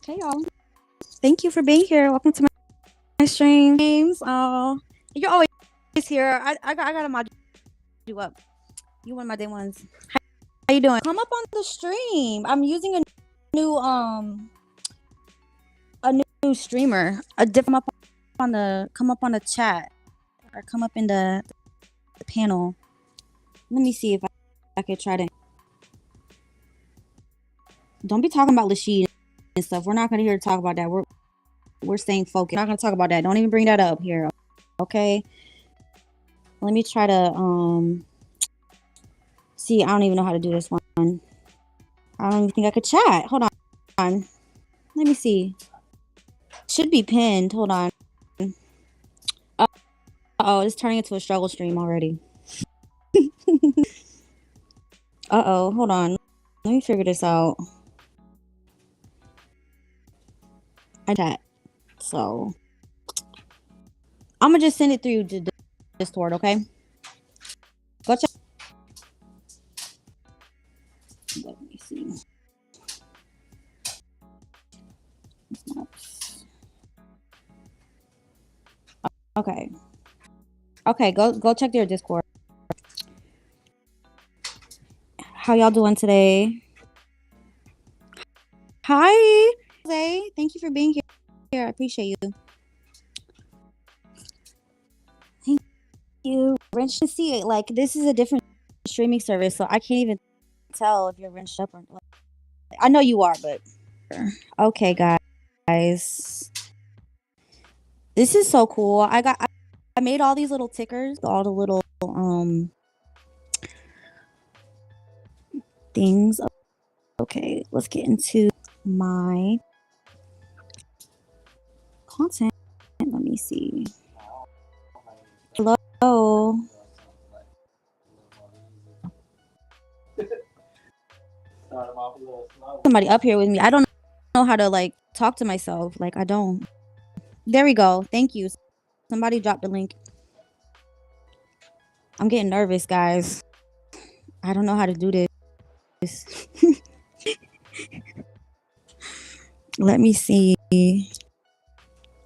Hey y'all. Thank you for being here. Welcome to my stream. Games. Oh, you're always here. I gotta mod you up. You one of my day ones. How you doing? Come up on the stream. I'm using new um a new streamer. A different come up on the chat or come up in the panel. Let me see if I could try to. Don't be talking about Lashid and stuff. We're not gonna here to talk about that. We're staying focused. We're not gonna talk about that. Don't even bring that up here. Okay. Let me try to see. I don't even know how to do this one. I don't even think I could chat. Hold on. Let me see. Should be pinned. Hold on. Oh, it's turning into a struggle stream already. Hold on. Let me figure this out. I chat. So I'm gonna just send it through to Discord, okay? Go check. Let me see. Okay. Okay, go check their Discord. How y'all doing today? Hi, Jose. Thank you for being here. I appreciate you. Thank you. Wrench to see it. Like, this is a different streaming service, so I can't even tell if you're wrenched up or not. I know you are, but okay, guys. This is so cool. I made all these little tickers, all the little things. Okay, let's get into my content. Let me see. Hello. Somebody up here with me. I don't know how to like talk to myself. Like, I don't. There we go. Thank you. Somebody dropped the link. I'm getting nervous, guys. I don't know how to do this. Let me see.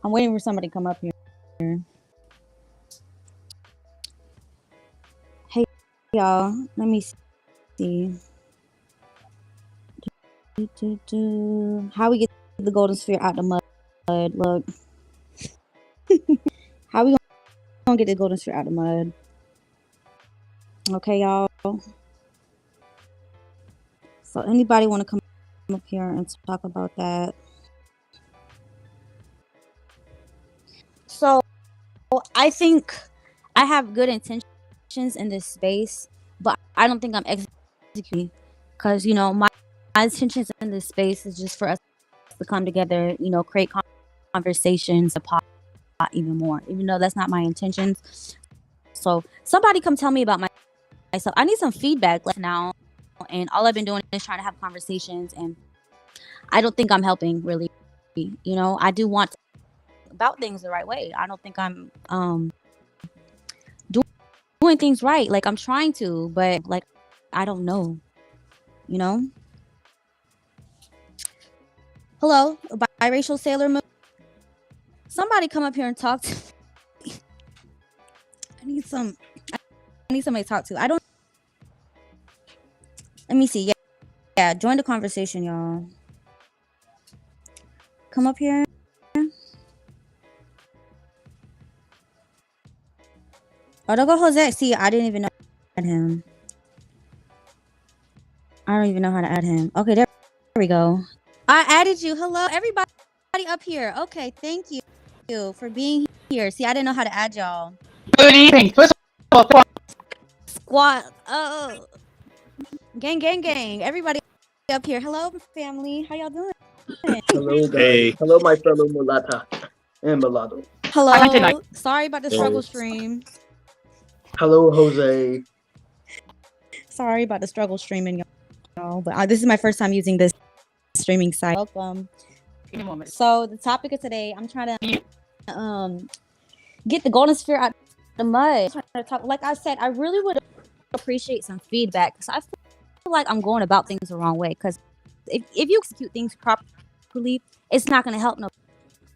I'm waiting for somebody to come up here. Hey, y'all. Let me see. How we get the golden sphere out the mud? Look. How we gonna get the golden sphere out the mud? Okay, y'all. So anybody want to come up here and talk about that? So I think I have good intentions in this space, but I don't think I'm executing because, you know, my intentions in this space is just for us to come together, you know, create conversations, to pop even more, even though that's not my intentions. So somebody come tell me about myself. I need some feedback now. And all I've been doing is trying to have conversations, and I don't think I'm helping really. You know, I do want to about things the right way. I don't think I'm doing things right. Like, I'm trying to, but like, I don't know. You know? Hello, biracial Sailor Moon. Somebody come up here and talk to me. I need somebody to talk to. I don't. Let me see. Yeah. Join the conversation, y'all. Come up here. Oh, don't go Jose. See, I didn't even know how to add him. I don't even know how to add him. Okay, there we go. I added you. Hello, everybody up here. Okay, thank you for being here. See, I didn't know how to add y'all. Good evening. First of all, Squad. Gang. Everybody up here. Hello, family. How y'all doing? Hello, guys. Hey. Hello, my fellow mulata and mulatto. Hello. Sorry about the struggle stream. Hello, Jose. Sorry about the struggle streaming, y'all. But this is my first time using this streaming site. Welcome. In a moment. So the topic of today, I'm trying to get the golden sphere out the mud. Like I said, I really would appreciate some feedback because I feel like I'm going about things the wrong way. Because if you execute things properly properly, it's not going to help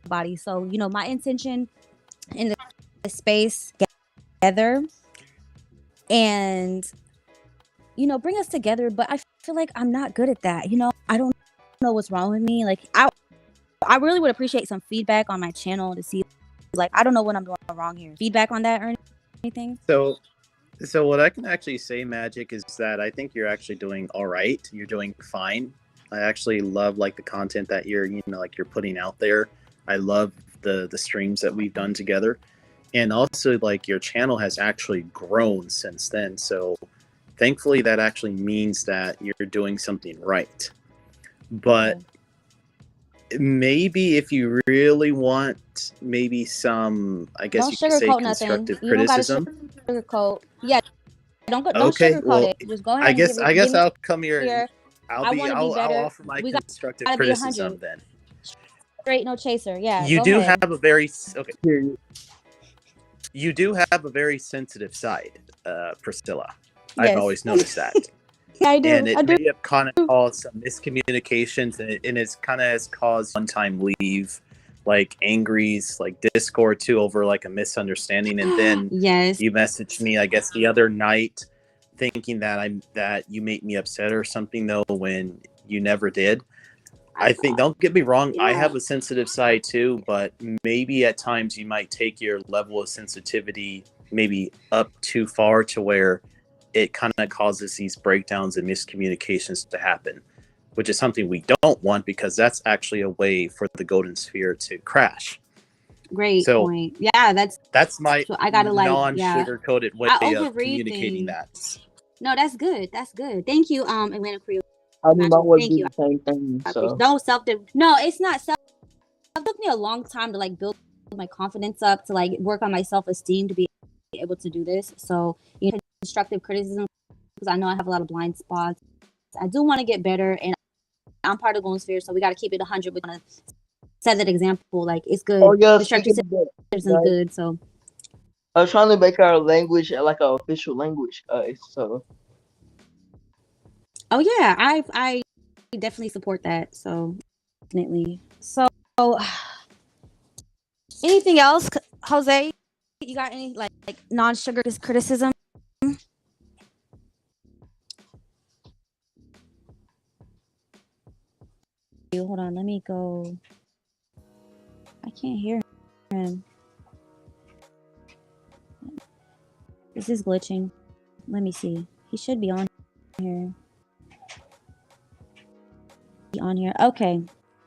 nobody. So, you know, my intention in the space together and, you know, bring us together. But I feel like I'm not good at that. You know, I don't know what's wrong with me. Like, I really would appreciate some feedback on my channel to see, like, I don't know what I'm doing wrong here. Feedback on that or anything? So what I can actually say, Magic, is that I think you're actually doing all right. You're doing fine. I actually love like the content that you're putting out there. I love the streams that we've done together, and also like your channel has actually grown since then. So thankfully that actually means that you're doing something right. But maybe if you really want maybe some, I guess Don't you could say, sugarcoat nothing. constructive You don't gotta criticism. sugarcoat. Yeah, don't Okay, sugarcoat well, it. Just go ahead I and guess give me I'll come here. here. I I'll want to be I'll better. offer my We constructive gotta be criticism 100. then. Straight, no chaser. Yeah, You go do ahead. have a very okay. Period. You do have a very sensitive side, Priscilla. I've Yes. always noticed that. I do. And it I do. may have kind of caused some miscommunications, and it's kind of has caused one-time leave, like angries, like Discord too, over like a misunderstanding, and then Yes. you messaged me, I guess, the other night, thinking that you made me upset or something, though, when you never did. I think, don't get me wrong, I have a sensitive side too, but maybe at times you might take your level of sensitivity maybe up too far to where it kind of causes these breakdowns and miscommunications to happen, which is something we don't want, because that's actually a way for the golden sphere to crash. Great So, point. Yeah, That's my so I gotta like non-sugar-coated way I of overread communicating things. that. No, that's good. That's good. Thank you, Atlanta Creole. I mean, my Magic. would Thank do you. the same thing. So No self. No, it's not self. It took me a long time to like build my confidence up, to like work on my self-esteem to be able to do this. So, you know, constructive criticism, because I know I have a lot of blind spots. I do want to get better, and I'm part of Golden Sphere, so we got to keep it 100. We're gonna set that example. Like, it's good. oh yeah, Constructive speaking of that, criticism is good. So I was trying to make our language like an official language. So oh yeah, I definitely support that. So definitely. So anything else, Jose? You got any like non-sugar criticism? Hold on, let me go. I can't hear him. This is glitching. Let me see. He should be on here. On here. Okay.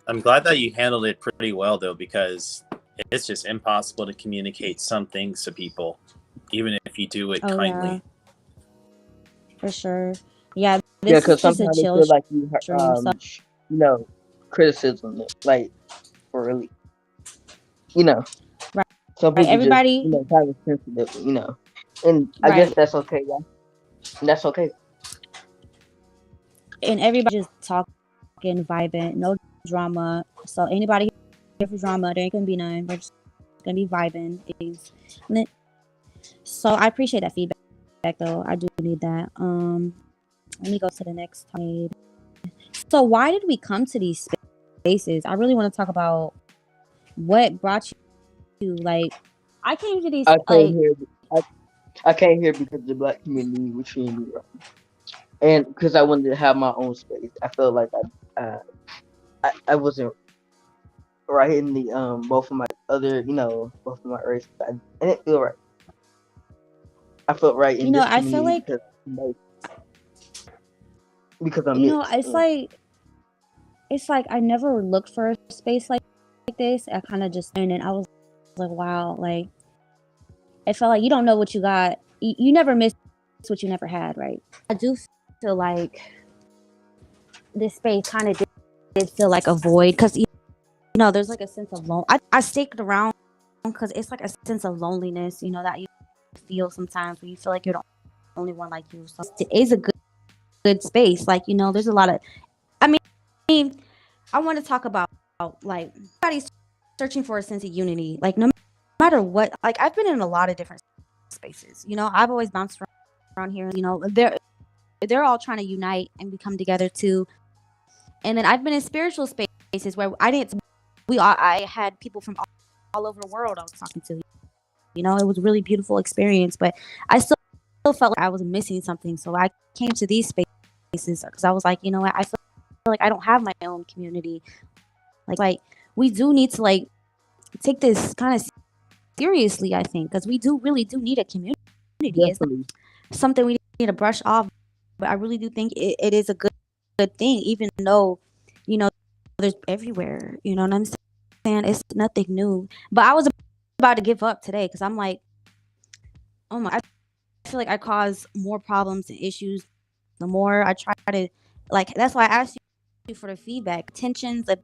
I'm glad that you handled it pretty well, though, because it's just impossible to communicate some things to people, even if you do it kindly. Yeah. For sure. Yeah. yeah, This because is just a sometimes they chill feel like you stream. So you know, criticism, like for really, you know, Right. some people Everybody- just, you know, kind of sensitive, you know, and I guess that's okay, yeah, and that's okay. and everybody just talking, vibing, no drama. So anybody here for drama, there ain't gonna be none. We're just gonna be vibing. So I appreciate that feedback, though. I do need that. Let me go to the next slide. So why did we come to these spaces? I really want to talk about what brought you. Like, I came to these. I came here. I came here because the Black community was treating me wrong, and because I wanted to have my own space. I felt like I wasn't right in the both of my other, you know, both of my races. I didn't feel right. I felt right in You know, this I feel community like because I'm you know, mixed. it's like I never looked for a space like this. I kind of just and I was like, wow, like it felt like you don't know what you got. You never miss what you never had, right? I do feel like this space kind of did feel like a void, because you know there's like a sense of I sticked around because it's like a sense of loneliness, you know, that you feel sometimes when you feel like you're the only one like you. So it is a good space. Like, you know, there's a lot of, I mean, I want to talk about like everybody's searching for a sense of unity. Like, no matter what, like I've been in a lot of different spaces. You know, I've always bounced around here. You know, they're all trying to unite and become together too. And then I've been in spiritual spaces spaces where I didn't. I had people from all over the world I was talking to. You know, it was a really beautiful experience, but I still felt like I was missing something. So I came to these spaces because I was like, you know what, I feel like I don't have my own community. Like we do need to like take this kind of seriously, I think, because we really do need a community. It's not Definitely. something we need to brush off, but I really do think it is a good thing, even though, you know, there's everywhere. You know what I'm saying? It's nothing new. But I was about to give up today because I'm like, oh my, I feel like I cause more problems and issues the more I try to, like, that's why I asked you for the feedback. Intentions, the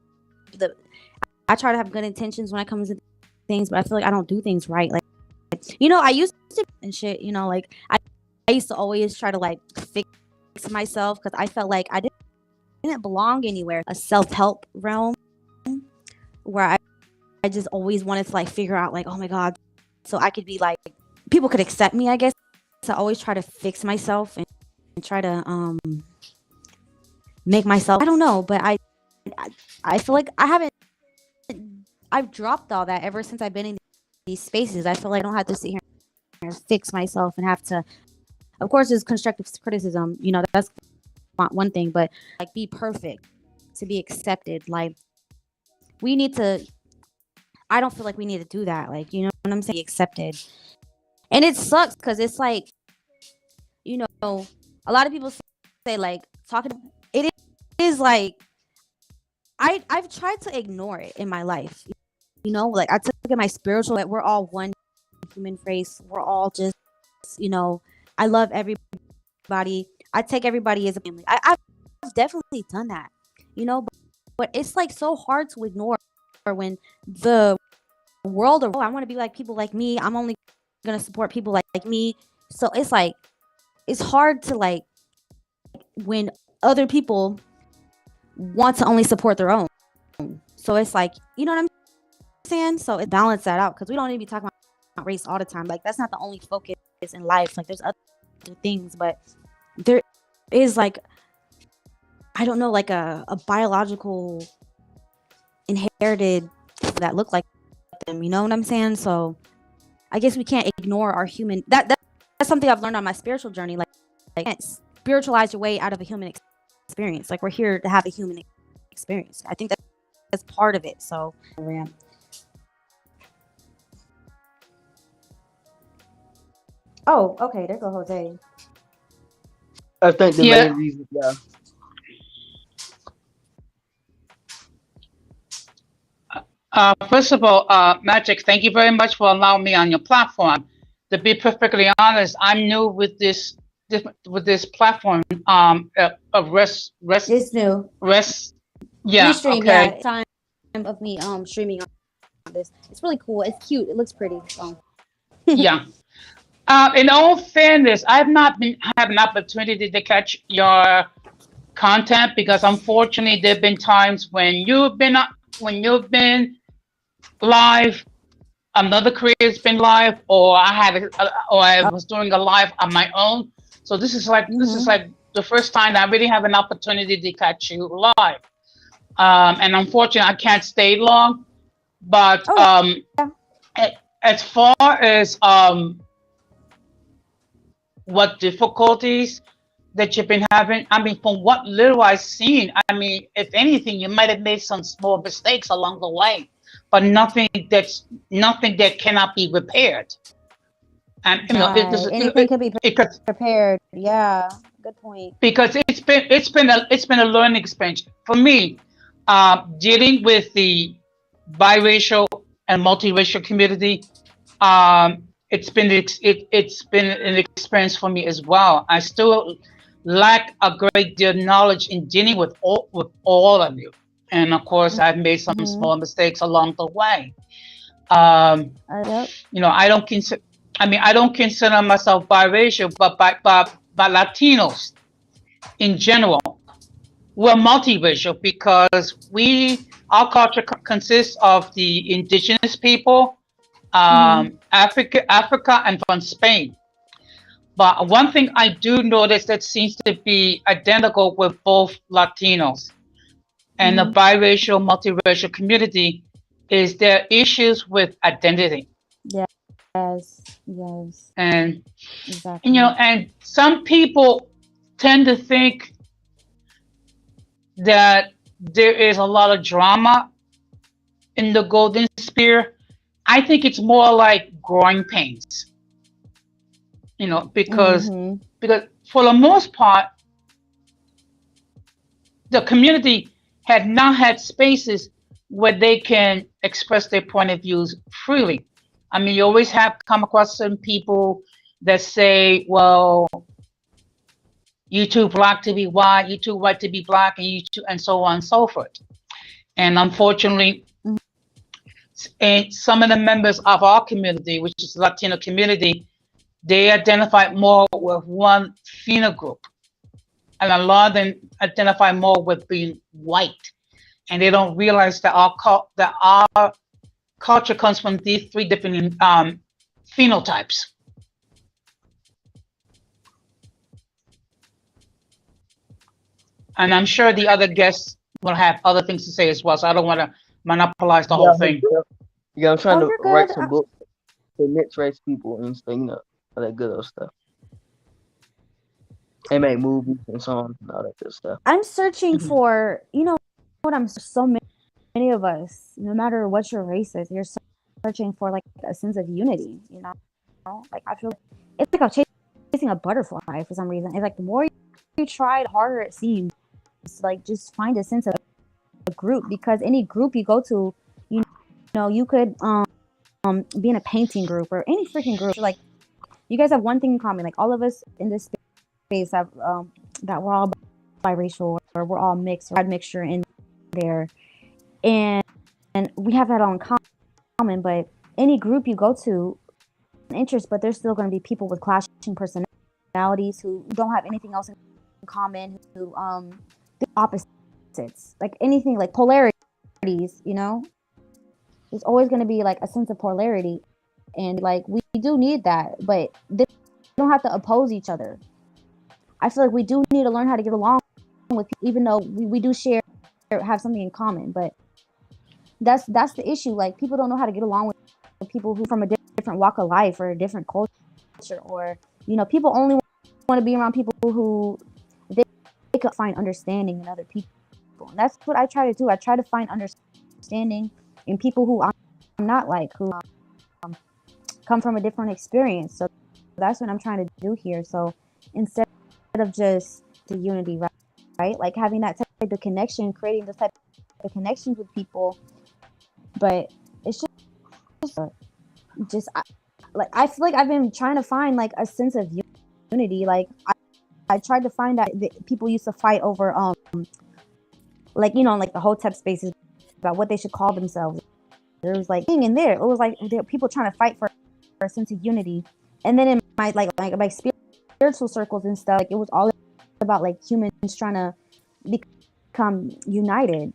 I try to have good intentions when I come to things, but I feel like I don't do things right. Like, you know, I used to and shit, you know, like I used to always try to like fix myself because I felt like I didn't belong anywhere. A self-help realm where I just always wanted to like figure out like, oh my God, so I could be like, people could accept me, I guess. So I always try to fix myself and try to make myself, I don't know, but I feel like I've dropped all that ever since I've been in these spaces. I feel like I don't have to sit here and fix myself and have to, of course, there's constructive criticism, you know, that's one thing, but like be perfect to be accepted. Like we need to, I don't feel like we need to do that. Like, you know what I'm saying? Be accepted. And it sucks because it's like, you know, a lot of people say like talking, it is like, I've tried to ignore it in my life. You know, like I took at my spiritual, like we're all one human race. We're all just, you know, I love everybody. I take everybody as a family. I've definitely done that, you know, but it's like so hard to ignore when the world of, oh, I want to be like people like me. I'm only going to support people like me. So it's like, it's hard to like, when other people want to only support their own. So it's like, you know what I'm saying? So it balance that out because we don't need to be talking about race all the time. Like that's not the only focus in life. Like there's other things, but there is like, I don't know, like a biological inherited that look like them. You know what I'm saying? So I guess we can't ignore our human. That's something I've learned on my spiritual journey. Like can't spiritualize your way out of a human experience. Like we're here to have a human experience. I think that's part of it. So yeah. Oh, okay. There go Jose. I think the Yeah. main reason, yeah. First of all, Magic, thank you very much for allowing me on your platform. To be perfectly honest, I'm new with this platform. Of rest. It's new. Yeah. Restream, Okay. yeah. Time of me streaming on this. It's really cool. It's cute. It looks pretty. So. Yeah. In all fairness, I've not had an opportunity to catch your content because unfortunately there've been times when you've been live, another creator's been live, or I was doing a live on my own. So this is like the first time I really have an opportunity to catch you live. And unfortunately I can't stay long. But as far as what difficulties that you've been having, I mean, from what little I've seen, I mean, if anything, you might have made some small mistakes along the way, but nothing that cannot be repaired. And you know, anything can be prepared. Yeah, good point. Because it's been a learning experience for me, dealing with the biracial and multiracial community. It's been an experience for me as well. I still lack a great deal of knowledge in dealing with all of you, and of course, I've made some small mistakes along the way. You know, I don't consider myself biracial, but Latinos in general, we're multiracial because our culture consists of the indigenous people, Africa, and from Spain. But one thing I do notice that seems to be identical with both Latinos, and the biracial, multiracial community is there are issues with identity. Yes. Yes. And Exactly. and some people tend to think that there is a lot of drama in the golden spear. I think it's more like growing pains, because Mm-hmm. for the most part, the community had not had spaces where they can express their point of views freely. I mean, you always have come across some people that say, well, you too black to be white, you too white to be black, and you too, and so on and so forth. And unfortunately, and some of the members of our community, which is the Latino community, they identify more with one phenotype, and a lot of them identify more with being white, and they don't realize that our culture comes from these three different phenotypes. And I'm sure the other guests will have other things to say as well, so I don't want to monopolize the whole thing. Yeah, I'm trying Oh, to you're write good. some books for mixed race people and stuff, all that good old stuff. And make movies and songs and all that good stuff. I'm searching for, what I'm so many of us, no matter what your race is, you're searching for like a sense of unity, Like I feel it's like I'm chasing a butterfly for some reason. It's like the more you try, the harder it seems. Like just find a sense of a group, because any group you go to, you could be in a painting group or any freaking group. Like you guys have one thing in common. Like all of us in this space have that we're all biracial, or we're all mixed, or had mixture in there, and we have that all in common. But any group you go to, interest, but there's still going to be people with clashing personalities who don't have anything else in common, who opposites, like anything, like polarities. There's always going to be like a sense of polarity, and like we do need that, but they don't have to oppose each other. I feel like we do need to learn how to get along with people, even though we do have something in common. But that's the issue. Like people don't know how to get along with people who from a different walk of life or a different culture, or people only want to be around people who they could find understanding in other people. And that's what I try to do. I try to find understanding in people who I'm not like, who come from a different experience. So that's what I'm trying to do here. So instead of just the unity, right? Like having that type of connection, creating this type of connections with people, but it's just I feel like I've been trying to find like a sense of unity. Like I tried to find out that people used to fight over like like the Hotep spaces about what they should call themselves. There was like thing in there. It was like there were people trying to fight for a sense of unity. And then in my like spiritual circles and stuff, like it was all about like humans trying to become united.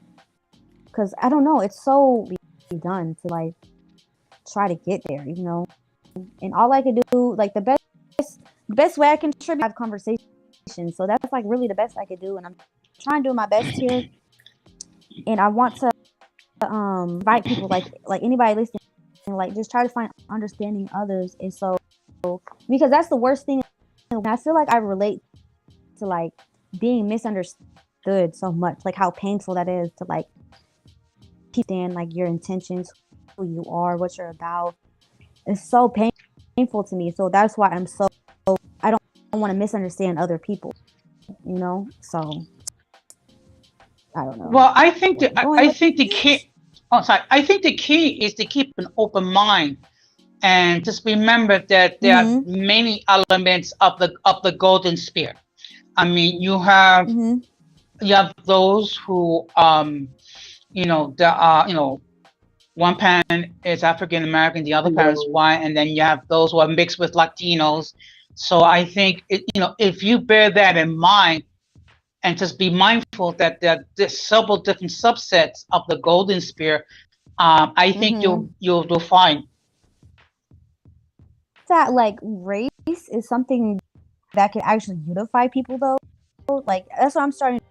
Because I don't know, it's so done to like try to get there, And all I could do, like the best way I can contribute, have conversations. So that's like really the best I could do, and I'm trying to do my best here. And I want to invite people, like anybody listening, like just try to find understanding others. And so because that's the worst thing. I feel like I relate to like being misunderstood so much, like how painful that is to like understand like your intentions, who you are, what you're about. It's so painful to me. So that's why I don't want to misunderstand other people, So I don't know. Well, I think the key. Oh, sorry. I think the key is to keep an open mind, and just remember that there are many elements of the golden spear. I mean, you have those who one parent is African American, the other parent is white, and then you have those who are mixed with Latinos. So I think if you bear that in mind, and just be mindful that there are several different subsets of the golden spear, I think you'll find that like race is something that can actually unify people, though. Like that's what I'm starting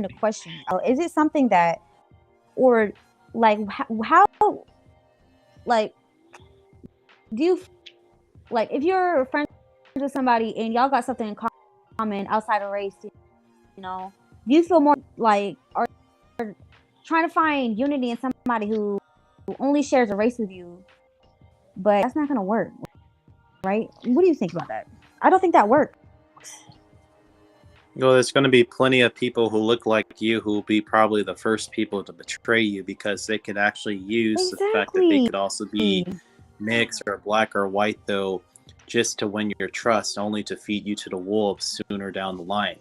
to question it. Is it something that, or like how like do you like if you're friends with somebody and y'all got something in common outside of race, you know, do you feel more like are trying to find unity in somebody who only shares a race with you, but that's not gonna work, right? What do you think about that? I don't think that works. Well, there's going to be plenty of people who look like you who will be probably the first people to betray you because they could actually use the fact that they could also be mixed or black or white, though, just to win your trust, only to feed you to the wolves sooner down the line.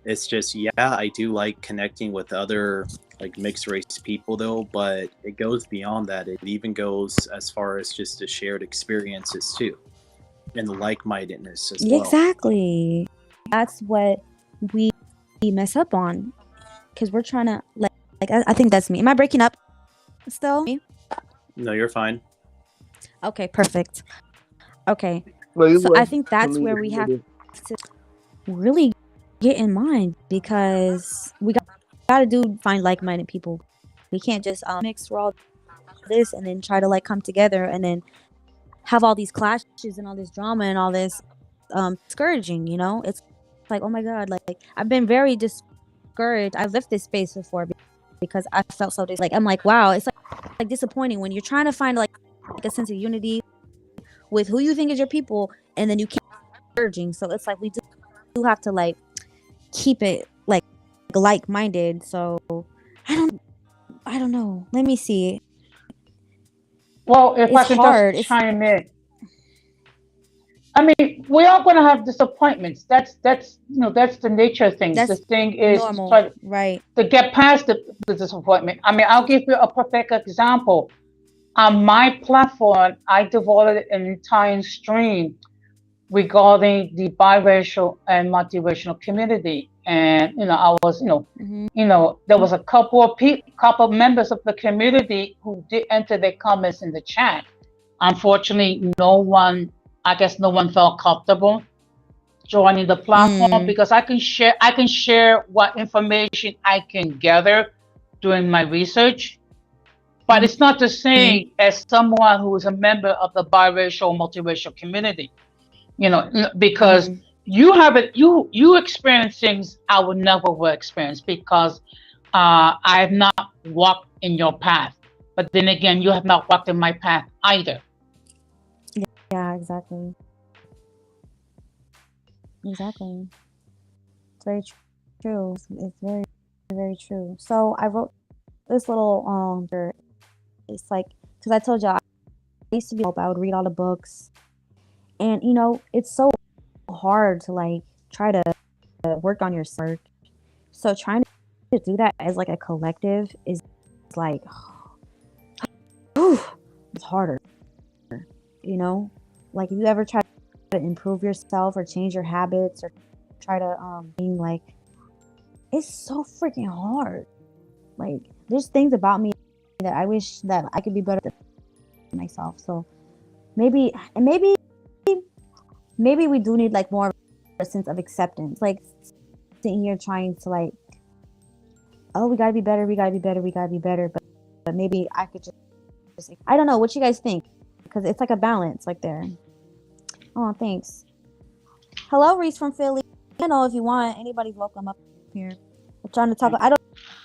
It's just, yeah, I do like connecting with other like mixed race people, though, but it goes beyond that. It even goes as far as just the shared experiences too, and the like-mindedness as well. Exactly. That's what we mess up on, because we're trying to like I think that's me. Am I breaking up still? No, you're fine. Okay, perfect. Okay, Well, so I think that's where we have to really get in mind, because we got to find like-minded people. We can't just mix all this and then try to like come together and then have all these clashes and all this drama and all this discouraging, you know? It's like, oh my god, like I've been very discouraged. I've left this space before because I felt so like I'm like, wow, it's like disappointing when you're trying to find like a sense of unity with who you think is your people, and then you keep discouraging. So it's like we do have to like keep it like-minded. So I don't know. Let me see. Well, if I It's could hard. just chime in. I mean, we are going to have disappointments. That's that's the nature of things. The That's thing is to normal, try right? to get past the disappointment. I mean, I'll give you a perfect example. On my platform, I devoted an entire stream regarding the biracial and multiracial community, and I was, there was a couple members of the community who did enter their comments in the chat. Unfortunately, I guess no one felt comfortable joining the platform because I can share what information I can gather doing my research, but it's not the same as someone who is a member of the biracial, multiracial community. Because you experience things I would never will experience, because I have not walked in your path. But then again, you have not walked in my path either. Yeah, exactly. Exactly. It's very true. It's very, very true. So I wrote this little it's like, because I told y'all I used to be I would read all the books, and it's so hard to like try to work on your work. So trying to do that as like a collective is like it's harder. Like if you ever try to improve yourself or change your habits or try to being like, it's so freaking hard. Like there's things about me that I wish that I could be better than myself. So maybe we do need like more of a sense of acceptance, like sitting here trying to like, oh, we gotta be better, but maybe I could just I don't know what you guys think, because it's like a balance like there. Oh, thanks. Hello, Reese from Philly. I know if you want, anybody's welcome up here. I'm trying to talk. I don't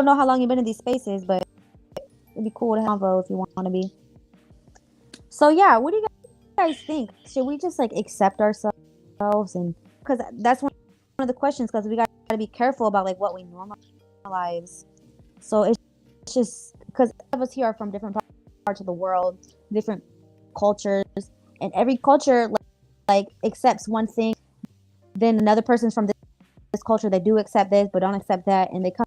know how long you've been in these spaces, but it'd be cool to have a if you want to be. So yeah, what do you guys think? Should we just like accept ourselves? And because that's one of the questions, because we got to be careful about like what we normalize. So it's just because all of us here are from different parts of the world, different cultures, and every culture like accepts one thing, then another person's from this culture, they do accept this but don't accept that, and they come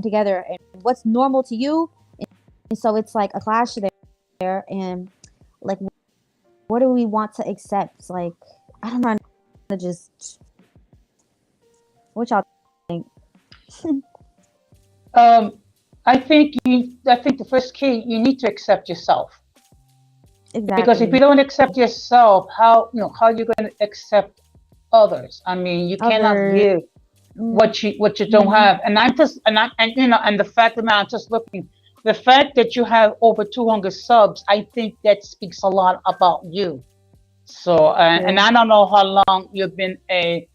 together, and what's normal to you, and so it's like a clash there, and like what do we want to accept? Like I don't know, to just what y'all think? I think the first key, you need to accept yourself. Exactly. Because if you don't accept yourself, how are you going to accept others? I mean, you cannot give what you don't have. And I'm just and and the fact that I'm just looking, the fact that you have over 200 subs, I think that speaks a lot about you. So and you. I don't know how long you've been a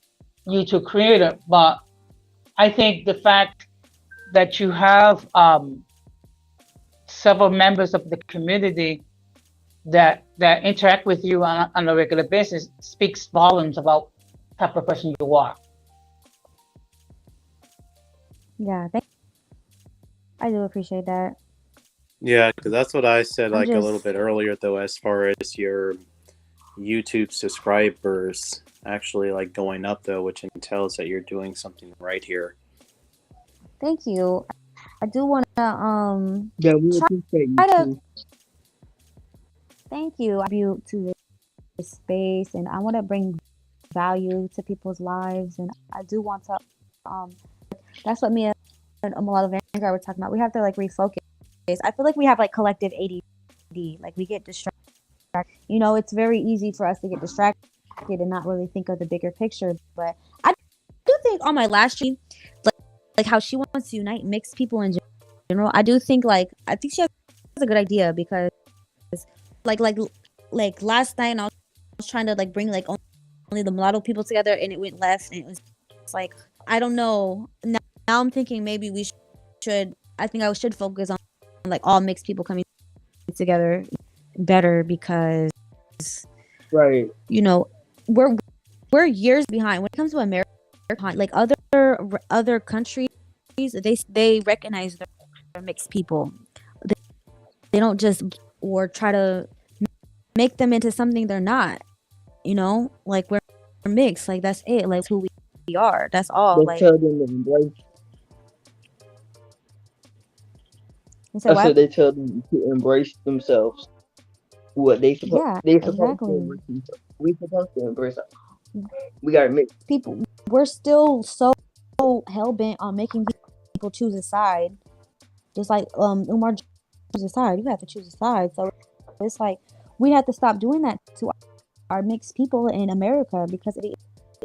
YouTube creator, but I think the fact that you have several members of the community that interact with you on a regular basis speaks volumes about the type of person you are. Yeah, I do appreciate that. Yeah, because that's what I said I'm like a little just bit earlier, though, as far as your YouTube subscribers actually like going up, though, which entails that you're doing something right here. thank you. I do want to Yeah, we try appreciate you to too. thank you. I contribute to this space, and I want to bring value to people's lives, and I do want to um that's what me and a lot of Vanguard were talking about. We have to like refocus. I feel like we have like collective ADD. Like we get distracted. You know, it's very easy for us to get distracted and not really think of the bigger picture. But I do think on my last stream, like how she wants to unite mixed people in general. I do think I think she has a good idea because like like like last night I was trying to like bring like only the mulatto people together and it went left and it was like I don't know. Now I'm thinking maybe we should. I think I should focus on like all mixed people coming together better because Right. you know we're years behind when it comes to America. Like other countries, they recognize their mixed people. They don't just or try to make them into something they're not. You know, like we're mixed. Like that's it. Like who we are. That's all. They Like tell them to embrace. you said I what? said they tell them to embrace themselves. What they supposed Yeah, they supposed to exactly. embrace themselves. We supposed to embrace ourselves. We gotta mix. People, we're still so hell bent on making people choose a side. Just like Umar choose a side. You have to choose a side. So it's like we have to stop doing that to our mixed people in America because of the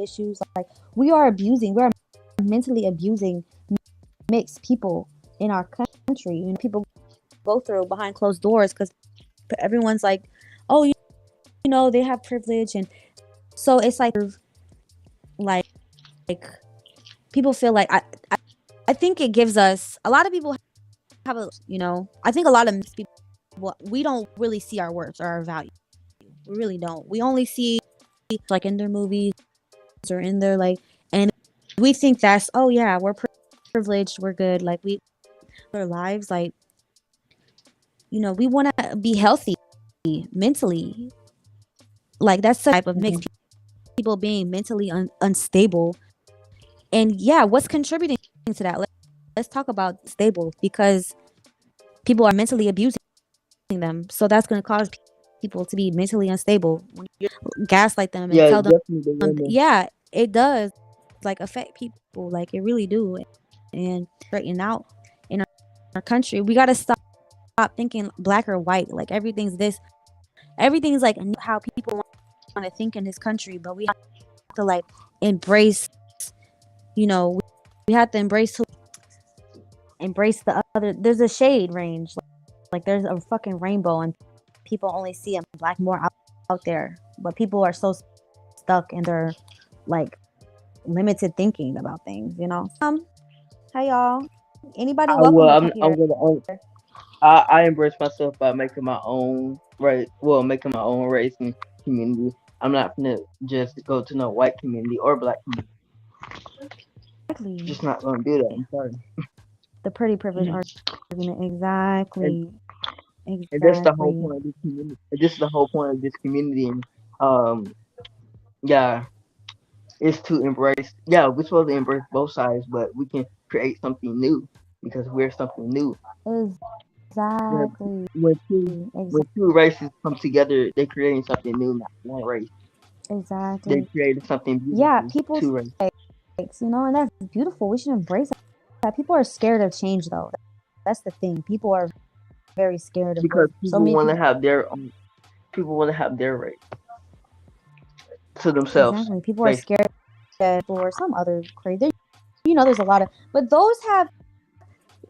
issues. Like we're mentally abusing mixed people in our country. You know, people go through behind closed doors because everyone's like, oh, you know, they have privilege, and so it's like people feel like I think it gives us a lot of people have a I think a lot of mixed people we don't really see our worth or our value. We really don't. We only see like in their movies or in their and we think that's oh yeah we're privileged, we're good, like we our lives like we want to be healthy mentally, like that's the type of mixed people being mentally unstable. And yeah, what's contributing to that? Let's talk about stable because people are mentally abusing them, so that's going to cause people to be mentally unstable when you gaslight them and tell them yeah it does like affect people, like it really do. And straighten out in our country, we got to stop thinking black or white, like everything's like how people want to think in this country, but we have to like embrace we have to embrace the other. There's a shade range, like there's a fucking rainbow and people only see a black more out there, but people are so stuck in their like limited thinking about things, hey y'all, anybody welcome I embrace myself by making my own making my own race and community. I'm not gonna just go to no white community or black community. exactly. Just not gonna do that. I'm sorry. The pretty privilege argument, exactly. And that's the whole point of this community. This is the whole point of this community, and yeah, is to embrace. Yeah, we're supposed to embrace both sides, but we can create something new because we're something new. Exactly. When two races come together, they're creating something new, not one race. Exactly. They created something beautiful. Yeah, people two races. And that's beautiful. We should embrace that. People are scared of change, though. That's the thing. People are very scared of because people want to have their own. People want to have their race to themselves. Exactly. People are scared that or some other crazy. there's a lot of, but those have,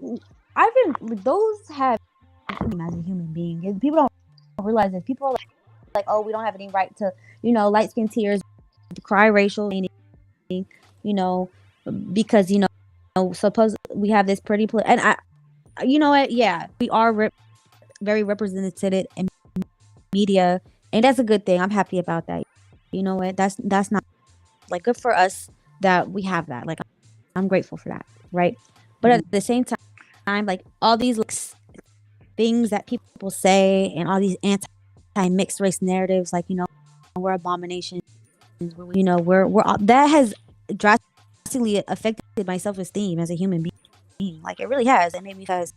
those have as a human being. And people don't realize that people are like, oh, we don't have any right to, light skin tears, cry racial, because suppose we have this pretty and you know what? Yeah, we are very represented in media, and that's a good thing. I'm happy about that. You know what? That's not like good for us that we have that. Like, I'm grateful for that, right? But at the same time, like all these things that people say and all these anti-mixed race narratives, like we're abominations. We're that has drastically affected my self-esteem as a human being. Like, it really has. And maybe because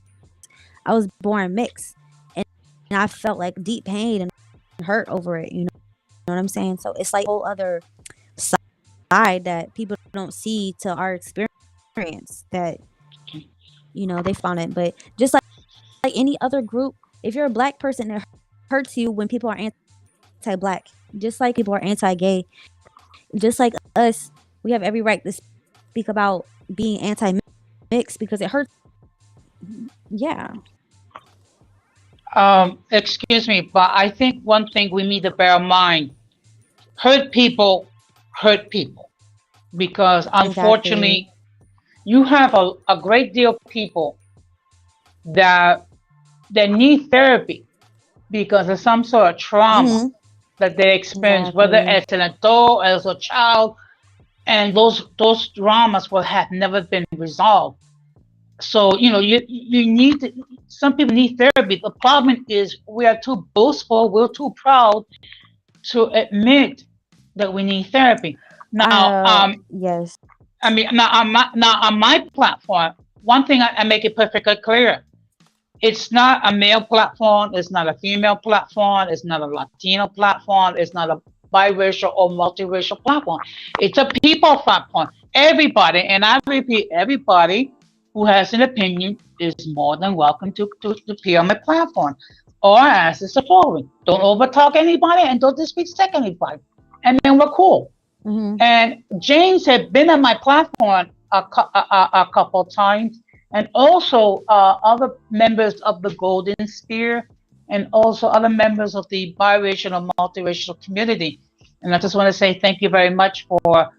I was born mixed, and I felt like deep pain and hurt over it. You know what I'm saying? So it's like a whole other side that people don't see to our experience that they found it. But just like any other group, if you're a black person, it hurts you when people are anti-black. Just like people are anti-gay. Just like us, we have every right to speak about being anti-mixed because it hurts. Yeah. Excuse me, but I think one thing we need to bear in mind: hurt people, because unfortunately, you have a great deal of people that need therapy because of some sort of trauma that they experience, whether as an adult, as a child, and those traumas will have never been resolved. So you need to, some people need therapy. The problem is we are too boastful, we're too proud to admit that we need therapy. Now, yes. I mean, now on my platform, one thing I make it perfectly clear: it's not a male platform, it's not a female platform, it's not a Latino platform, it's not a biracial or multiracial platform. It's a people platform. Everybody, and I repeat, everybody who has an opinion is more than welcome to appear on my platform. All I ask is the following: don't overtalk anybody and don't disrespect anybody, and then we're cool. And James had been on my platform a couple of times, and also other members of the Golden Sphere, and also other members of the biracial and multiracial community. And I just want to say thank you very much for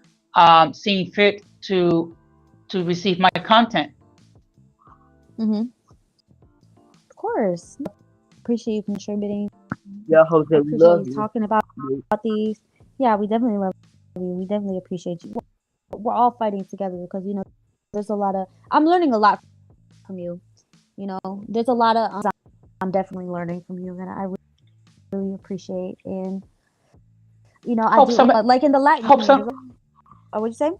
seeing fit to receive my content. Of course. Appreciate you contributing. Yeah, Jose, we Appreciate love you you. talking about these. Yeah, we definitely love you. We definitely appreciate you. We're all fighting together because there's a lot of. I'm learning a lot from you. There's a lot of. I'm definitely learning from you that I really appreciate, and I Hope do some, like in the Latin hope community. some, What'd you say?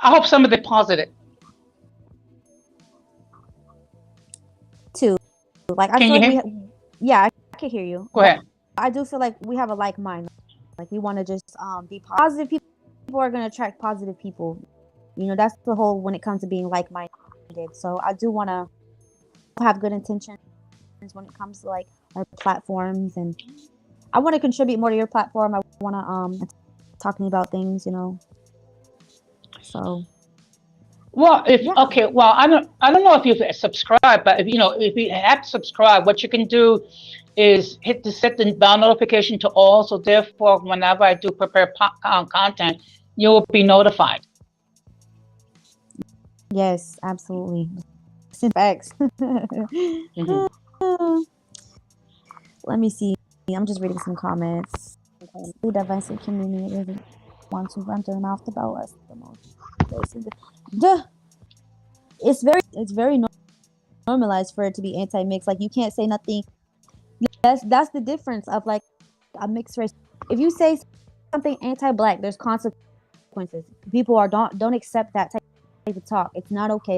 I hope some of the positive. Too. Like, I Can feel you like hear? yeah, I can hear you. Go ahead. I do feel like we have a like mind. Like, we want to just be positive. People are going to attract positive people. That's the whole when it comes to being like-minded. So I do want to have good intentions when it comes to like our platforms, and I want to contribute more to your platform. I want to talking about things, So Well, yeah. okay, well, I don't know if you've subscribed, but if you have subscribed, what you can do is set the bell notification to all. So therefore, whenever I do prepare content, you will be notified. Yes, absolutely. Facts. Let me see. I'm just reading some comments. The divisive community is the ones who run their mouth about us the most. It's very normalized for it to be anti-mix. Like, you can't say nothing. That's the difference of like a mixed race. If you say something anti-black, there's consequences. People don't accept that type of talk. It's not okay.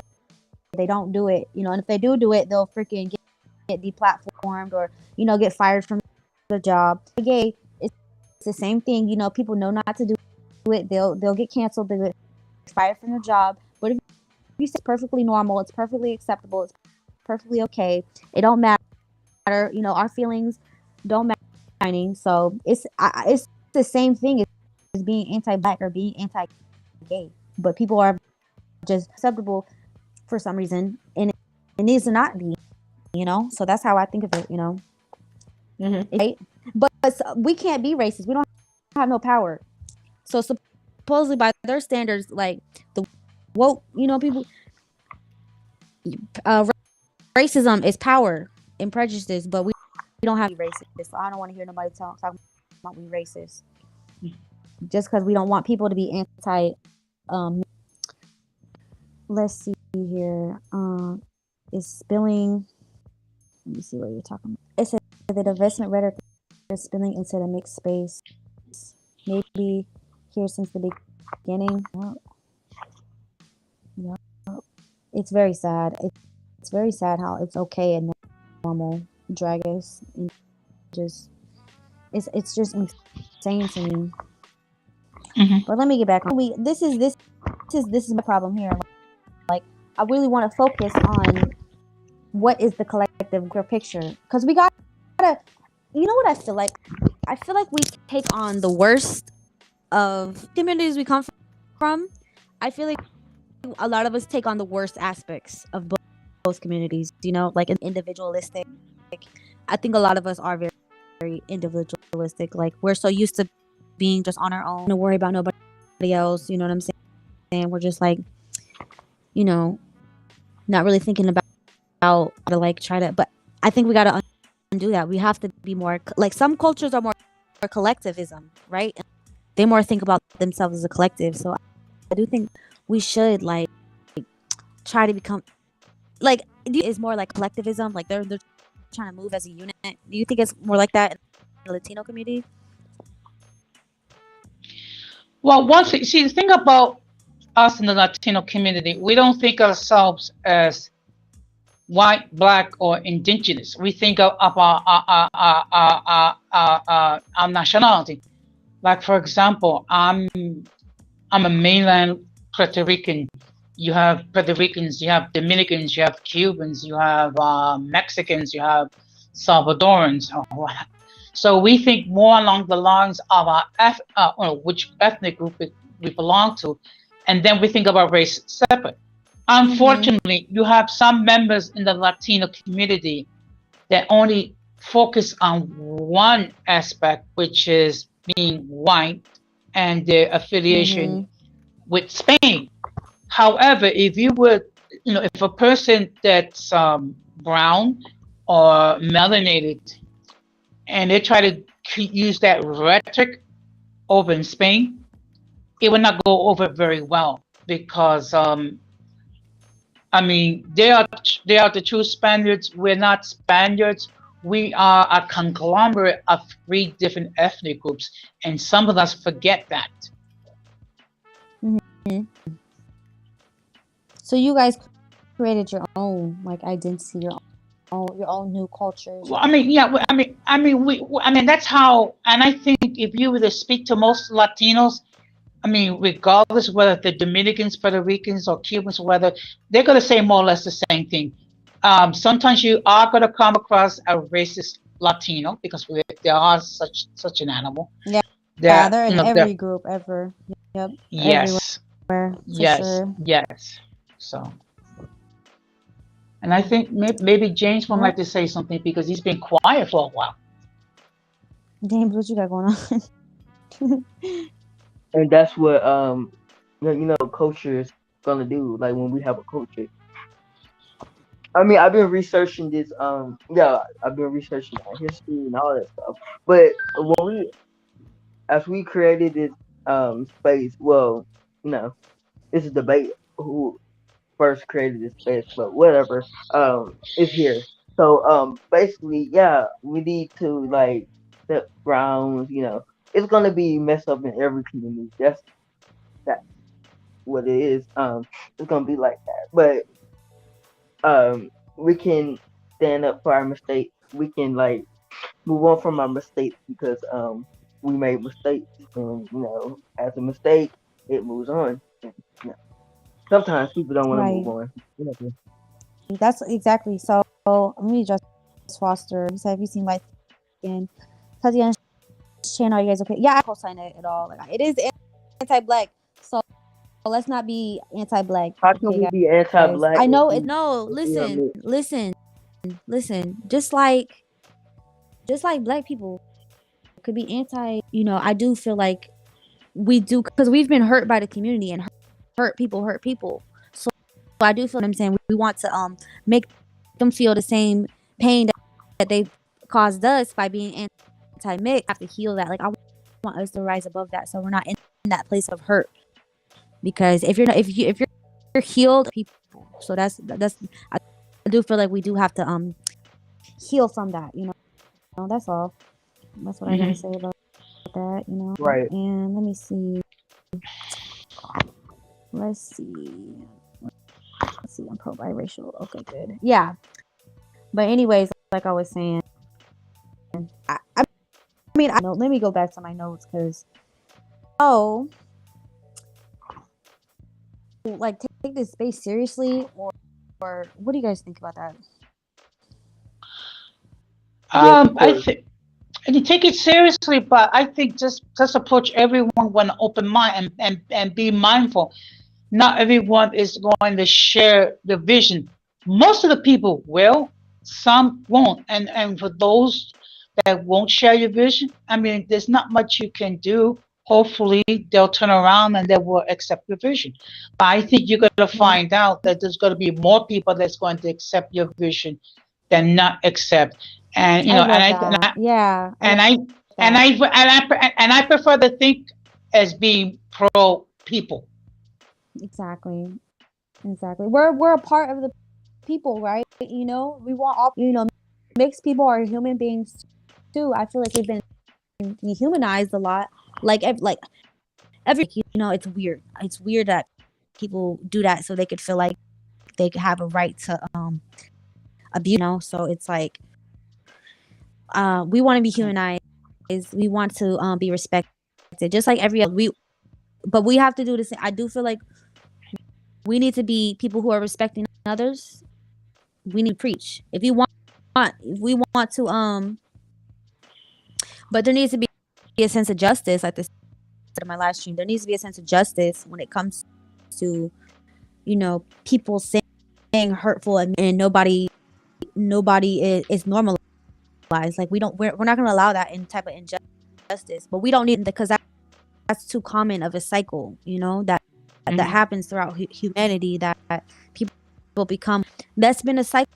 They don't do it, and if they do it, they'll freaking get deplatformed or get fired from their job. Gay, it's the same thing. People know not to do it. They'll get canceled. They'll get fired from their job. But if you say it's perfectly normal, it's perfectly acceptable, it's perfectly okay. It don't matter. Our feelings don't matter. So it's the same thing as being anti-black or being anti-gay. But people are just acceptable for some reason, and it needs to not be, so that's how I think of it, right? But we can't be racist. We don't have no power. So supposedly by their standards, like the woke, people, uh, racism is power and prejudice, but we don't have to be racist. So I don't want to hear nobody talking about we racist just because we don't want people to be anti. Let's see here. Is spilling. Let me see what you're talking about. It said the divestment rhetoric is spilling into the mixed space. Maybe here since the beginning. Yeah. It's very sad. It's very sad how it's okay and normal drag us and just it's just insane to me. But let me get back on. This is my problem here. Like I really want to focus on what is the collective picture, because we gotta, what I feel like? I feel like we take on the worst of communities we come from. I feel like a lot of us take on the worst aspects of both communities, like an individualistic. I think a lot of us are very, very individualistic. Like we're so used to being just on our own, to worry about nobody else. You know what I'm saying? We're just like, not really thinking about how to like try to. But I think we gotta undo that. We have to be more like some cultures are more collectivism, right? They more think about themselves as a collective. So I do think we should like try to become like is more like collectivism. Like they're trying to move as a unit. Do you think it's more like that in the Latino community? Well, the thing about us in the Latino community, we don't think of ourselves as white, black, or indigenous. We think of our nationality. Like for example, I'm a mainland Puerto Rican. You have Puerto Ricans, you have Dominicans, you have Cubans, you have Mexicans, you have Salvadorans. So we think more along the lines of our which ethnic group we belong to, and then we think about race separate. Unfortunately, you have some members in the Latino community that only focus on one aspect, which is being white and their affiliation with Spain. However, if you would, if a person that's brown or melanated, and they try to use that rhetoric over in Spain, it would not go over very well because, they are the true Spaniards. We're not Spaniards. We are a conglomerate of 3 different ethnic groups, and some of us forget that. So you guys created your own like identity, your own new cultures. Well, that's how. And I think if you were to speak to most Latinos, regardless whether they're Dominicans, Puerto Ricans, or Cubans, whether they're going to say more or less the same thing. Sometimes you are going to come across a racist Latino because there are such an animal. Yeah, they're in every group ever. Yep. Yes. Everywhere, yes. Sure. Yes. So. And I think maybe James would like to say something because he's been quiet for a while. James, what you got going on? And that's what culture is gonna do. Like when we have a culture. I've been researching this. I've been researching history and all that stuff. But as we created this space, well, it's a debate who first created this space, but whatever. It's here. So basically, we need to like set grounds. It's gonna be messed up in every community. That's what it is. It's gonna be like that. But we can stand up for our mistakes. We can like move on from our mistakes because we made mistakes, and as a mistake, it moves on. Sometimes people don't want to move on. That's exactly. So let me just Foster. So have you seen Light Skin? Tatiana channel, are you guys okay? Yeah, I co-sign it at all. Like, it is anti-black. So let's not be anti-black. How can Okay, we guys. be anti-black? I if know we it. No, if we are listen, mixed? listen. Just like black people could be anti. You know, I do feel like we do because we've been hurt by the community and hurt people. So I do feel what I'm saying. We want to make them feel the same pain that they caused us by being anti-mix. Have to heal that. Like I want us to rise above that, so we're not in that place of hurt. Because if you're healed, people. So that's I do feel like we do have to heal from that. You know, that's all. That's what I gotta say about that. You know, Right. and let me see. Let's see. I'm pro biracial. Okay, good. Yeah. But anyways, like I was saying, I mean, I know. Let me go back to my notes because like take this space seriously, or what do you guys think about that? Yes, of I course. think and you take it seriously, but I think just approach everyone with an open mind and be mindful. Not everyone is going to share the vision. Most of the people will, some won't. And for those that won't share your vision, I mean, there's not much you can do. Hopefully, they'll turn around and they will accept your vision. But I think you're going to Yeah, find out that there's going to be more people that's going to accept your vision than not accept. And you I know, love that. Yeah, I and love I that. and I prefer to think as being pro people. Exactly. We're a part of the people, right? You know, we want all. You know, mixed people are human beings too. I feel like we've been dehumanized a lot. Like every you know, it's weird. It's weird that people do that so they could feel like they could have a right to abuse. You know, so it's like we want to be humanized. We want to be respected, just like every other. But we have to do the same. I do feel like we need to be people who are respecting others. We need to preach. If we want to but there needs to be a sense of justice. Like this in my live stream, there needs to be a sense of justice when it comes to people saying hurtful and nobody is normalized. Like we're not going to allow that in type of injustice. But we don't need because that's too common of a cycle. That happens throughout humanity. That people become. That's been a cycle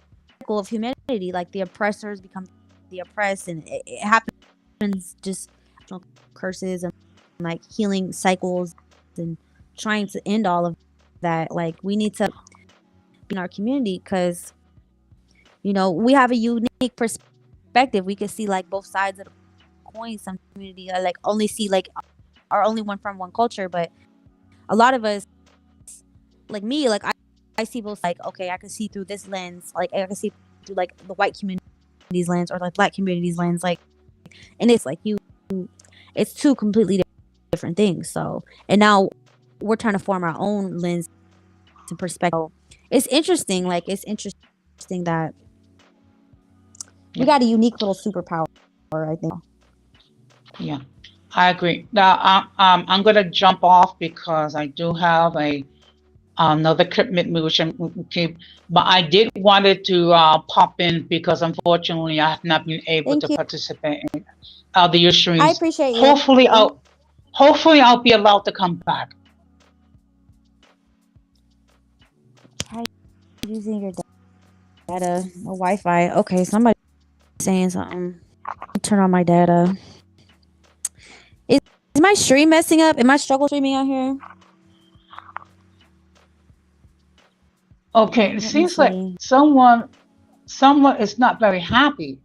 of humanity. Like the oppressors become the oppressed, and it happens just curses and like healing cycles and trying to end all of that. Like we need to be in our community because we have a unique perspective. We can see like both sides of the coin. Some community like only see like are only one from one culture, but a lot of us, like me, like I see both. Like okay, I can see through this lens. Like I can see through like the white community's lens or like black community's lens. Like, and it's like it's two completely different things. So, and now we're trying to form our own lens and perspective. It's interesting. Like it's interesting that we got a unique little superpower. I think. Yeah, I agree. Now, I'm gonna jump off because I do have another commitment which I'm keep. But I did wanted to pop in because unfortunately I have not been able Thank to you. participate in the I streams. appreciate you. Hopefully I'll be allowed to come back. How you using your data or Wi-Fi? Okay, somebody saying something. Turn on my data. Is my stream messing up? Am I struggle streaming out here? Okay, it Let me seems like see. someone is not very happy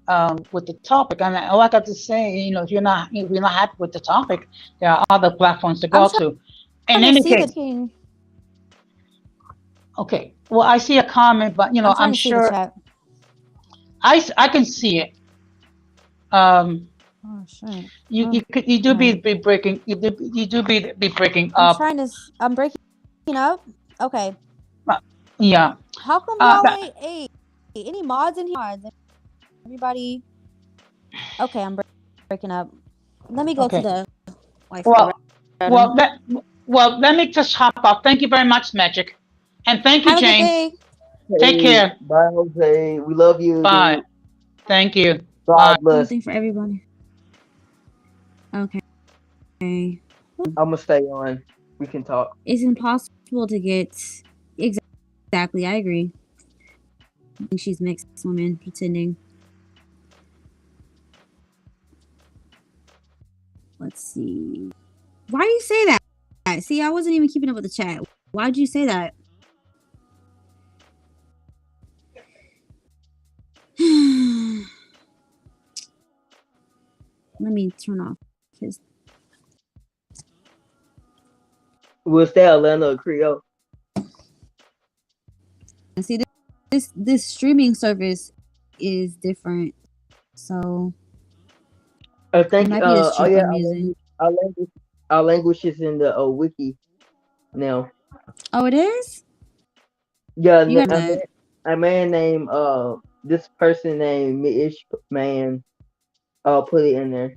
with the topic. And all I got to say, if you're not happy with the topic, there are other platforms to I'm go to. In trying to any see the case, king. okay. Well, I see a comment, but I'm trying I'm to see the sure chat. I can see it. Oh shit. You do be breaking you do be breaking I'm up. trying to. I'm breaking up. Okay. Yeah. How come y'all ain't? Hey, any mods in here? Mods? Everybody. Okay, I'm breaking up. Let me go to Okay. the Wi-Fi. Well, router. well, Well, let me just hop off. Thank you very much, Magic. And thank you, Have a good Jane. day. Take Hey, care. bye, Jose. We love you, Bye. dude. Thank you. God Bye. bless. Something for everybody. Okay. I'm gonna stay on. We can talk. It's impossible to get exactly. I agree. I think she's mixed woman pretending. Let's see. Why do you say that? See, I wasn't even keeping up with the chat. Why'd you say that? Let me turn off his. We'll stay Atlanta Creole. See, this streaming service is different, so I it think. might be the Oh stream yeah, I'm using. our language is in the wiki now. Oh, it is. Yeah, You got that. a man named this person named Mish Man put it in there.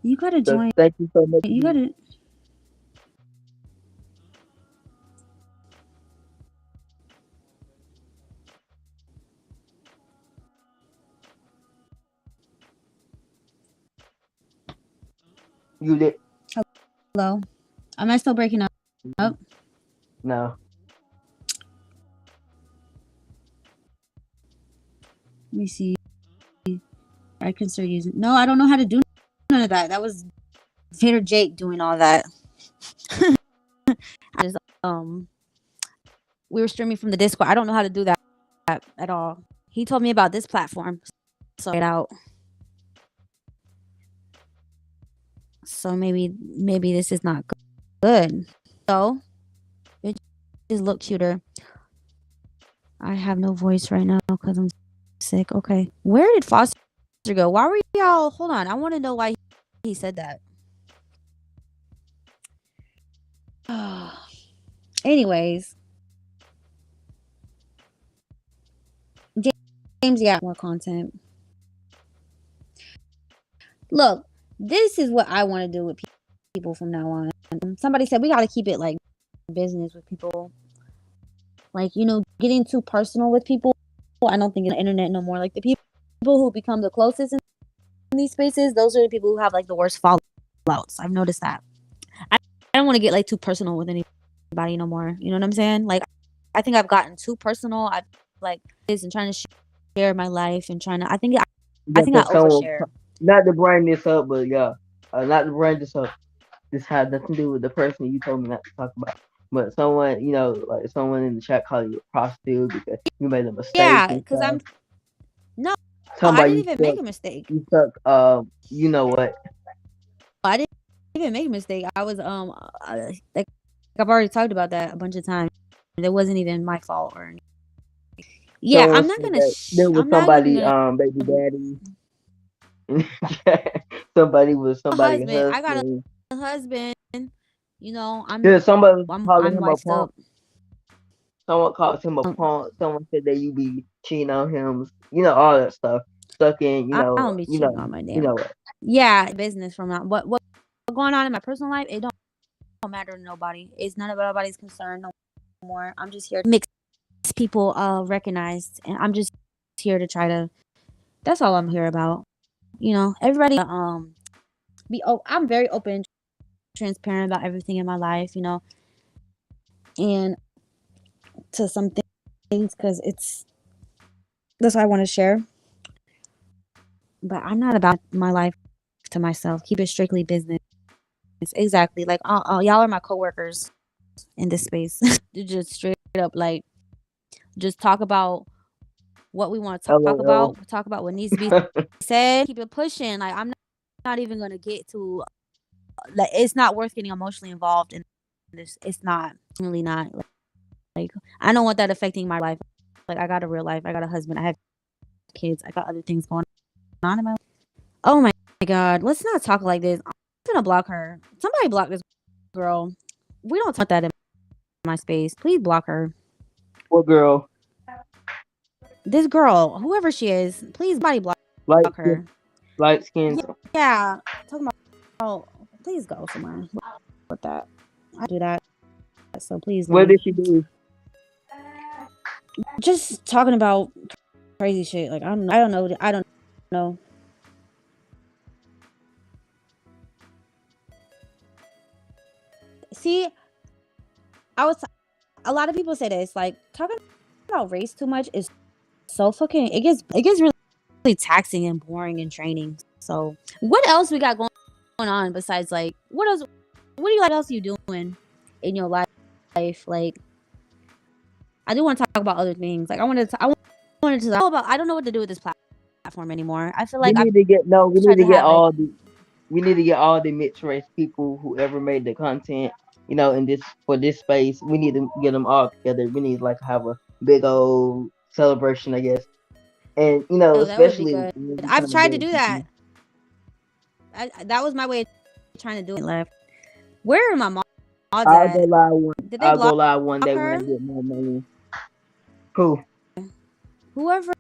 You gotta So join. thank you so much. You gotta. You did Hello. Am I still breaking up? no. Let me see. I can start using. No, I don't know how to do none of that. That was Vader Jake doing all that. I just we were streaming from the Discord. I don't know how to do that at all. He told me about this platform, so it out. So maybe this is not good. So it just look cuter. I have no voice right now because I'm sick. Okay, where did Foster go? Why were y'all? Hold on, I want to know why he said that. Anyways, James got more content. Look, this is what I want to do with people from now on. Somebody said we got to keep it like business with people. Like, you know, getting too personal with people. I don't think it's the internet no more. Like the people who become the closest in these spaces, those are the people who have like the worst fallouts. I've noticed that. I don't want to get like too personal with anybody no more. You know what I'm saying? Like, I think I've gotten too personal. I've like this and trying to share my life and trying to. I think I overshare. Not to bring this up, but yeah, not to bring this up. This had nothing to do with the person you told me not to talk about. But someone, you know, like someone in the chat called you a prostitute because you made a mistake. Yeah, because I'm. No, I didn't even make a mistake. You took, you know what? I didn't even make a mistake. I was like I've already talked about that a bunch of times. It wasn't even my fault or anything. Yeah, Someone I'm not gonna. there was I'm not somebody, even gonna. baby daddy. Somebody was somebody's Husband. I got husband. a husband. You know, Somebody calling I'm him a wifed punk. up. Someone called him a punk. Someone said that you be cheating on him. You know, all that stuff. Sucking, I don't be cheating on my damn. You know what? Yeah, business from that. What going on in my personal life? It don't matter to nobody. It's none of nobody's concern no more. I'm just here to mix people recognized, and I'm just here to try to. That's all I'm here about. You know, everybody I'm very open, transparent about everything in my life. You know, and to some things because that's what I want to share. But I'm not about my life to myself. Keep it strictly business. Exactly. Like y'all are my coworkers in this space. Just straight up like just talk about what we want to talk about. Talk about what needs to be said. Keep it pushing. Like I'm not even gonna get to like it's not worth getting emotionally involved in this. It's not really not like I don't want that affecting my life. Like I got a real life. I got a husband. I have kids. I got other things going on in my life. Oh my god. Let's not talk like this. I'm gonna block her. Somebody block this girl. We don't talk that in my space. Please block her. What girl? This girl, whoever she is, please somebody block her. Light skin. Yeah. Talking about please go somewhere. with that. I do that. So please, What no. did she do? Just talking about crazy shit. Like I don't know. I don't know. See, a lot of people say this. Like talking about race too much is so fucking. It gets really taxing and boring in training. So what else we got going on besides like what else? What do you like? Else you doing in your life? Like I do want to talk about other things. Like I wanted to talk about. I don't know what to do with this platform anymore. I feel like We need to get We tried need to to get have like all the mixed race people, whoever made the content, in this for this space. We need to get them all together. We need like have a big old celebration, I guess. And that would be especially good. when we I've trying to tried to build do that. people. That was my way of trying to do it. Left. Where are my mods I'll go at? live one. Did they I'll go block live one day when I her? get more money. Cool. Whoever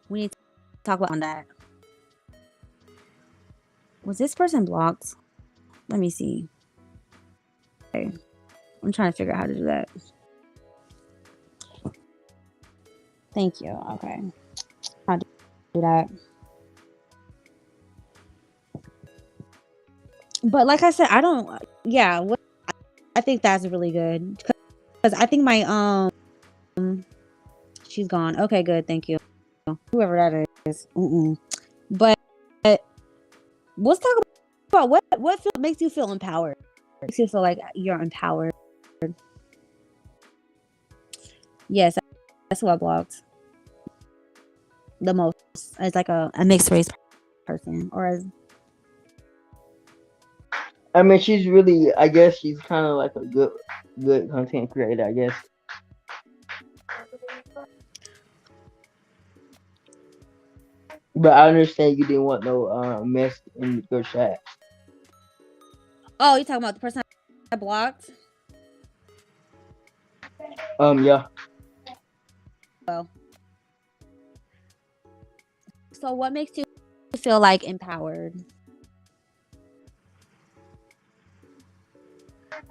we need to talk about on that. Was this person blocked? Let me see. Okay. I'm trying to figure out how to do that. Thank you. Okay. I'll do that. But like I said, I don't. Yeah, I think that's really good because I think my she's gone. Okay, good. Thank you. Whoever that is. But let's talk about what makes you feel empowered. Makes you feel like you're empowered. Yes, that's who I blocked the most as like a mixed race person or as. I mean, she's really. I guess she's kind of like a good content creator. I guess. But I understand you didn't want no mess in your chat. Oh, you talking about the person I blocked? Yeah. Well, so what makes you feel like empowered?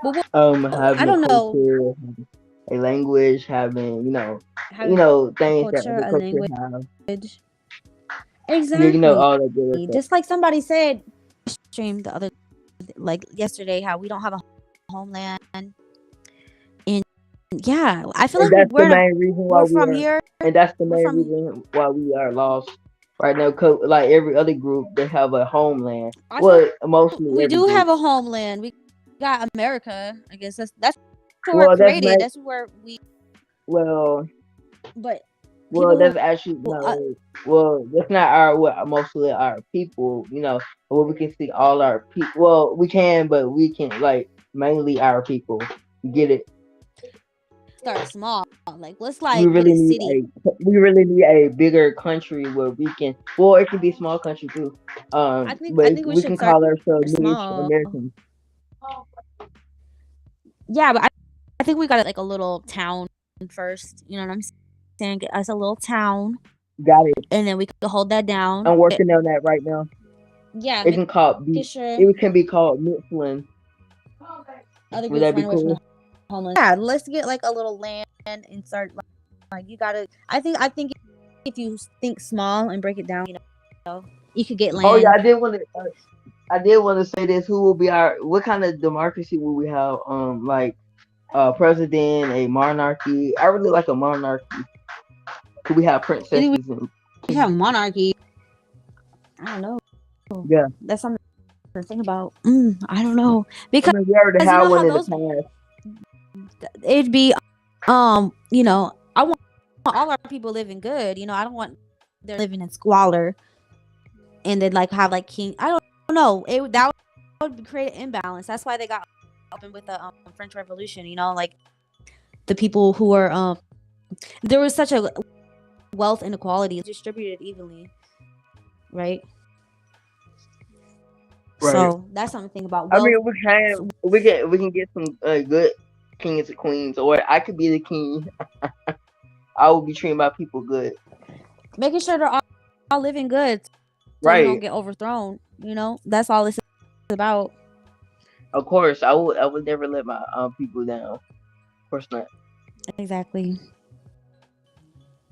But Having I don't a know. culture, a language, having Having things that culture, other a cultures language. have. Exactly. All that good stuff. Just like somebody said, stream the other, like yesterday, how we don't have a homeland, and yeah, I feel And like that's the main reason why we're from here. And that's the main from- reason why we are lost right now. Like every other group, they have a homeland. I Well, feel mostly we every do group. have a homeland. We got America. I guess that's where Well, we're that's created. That's where we. Well, But well, people that's actually no. Well, that's not mostly our people. Where we can see all our people. Well, we can, but we can mainly our people. Get it? start small. Like let's We get really a need city. we really need a bigger country where we can. Well, it can be a small country too. I think we we should can start call ourselves mini small. Americans. Yeah, but I think we got like a little town first. You know what I'm saying? Get us a little town, Got it. and then we can hold that down. I'm working on that right now. Yeah, It can It can be called Midland. Other Would that be groups run away from cool? the homeless. Yeah, let's get like a little land and start like you gotta. I think if you think small and break it down, you could get land. Oh yeah, I did want to say this. Who will be what kind of democracy will we have? Like president, a monarchy. I really like a monarchy. Could we have princesses and we have monarchy? I don't know. Yeah, that's something to think about. I don't know because we already have one in the past. It'd be I want all our people living good. I don't want they're living in squalor and then like have like king. I don't know. That would create an imbalance. That's why they got open with the French Revolution. Like the people who are there was such a wealth inequality distributed evenly, right? So that's something to think about. I mean, we can get some good kings and queens, or I could be the king. I will be treating my people good, making sure they're all living good. so you don't Right. get overthrown. You know, that's all it's about. Of course, I would never let my people down. Of course not. Exactly.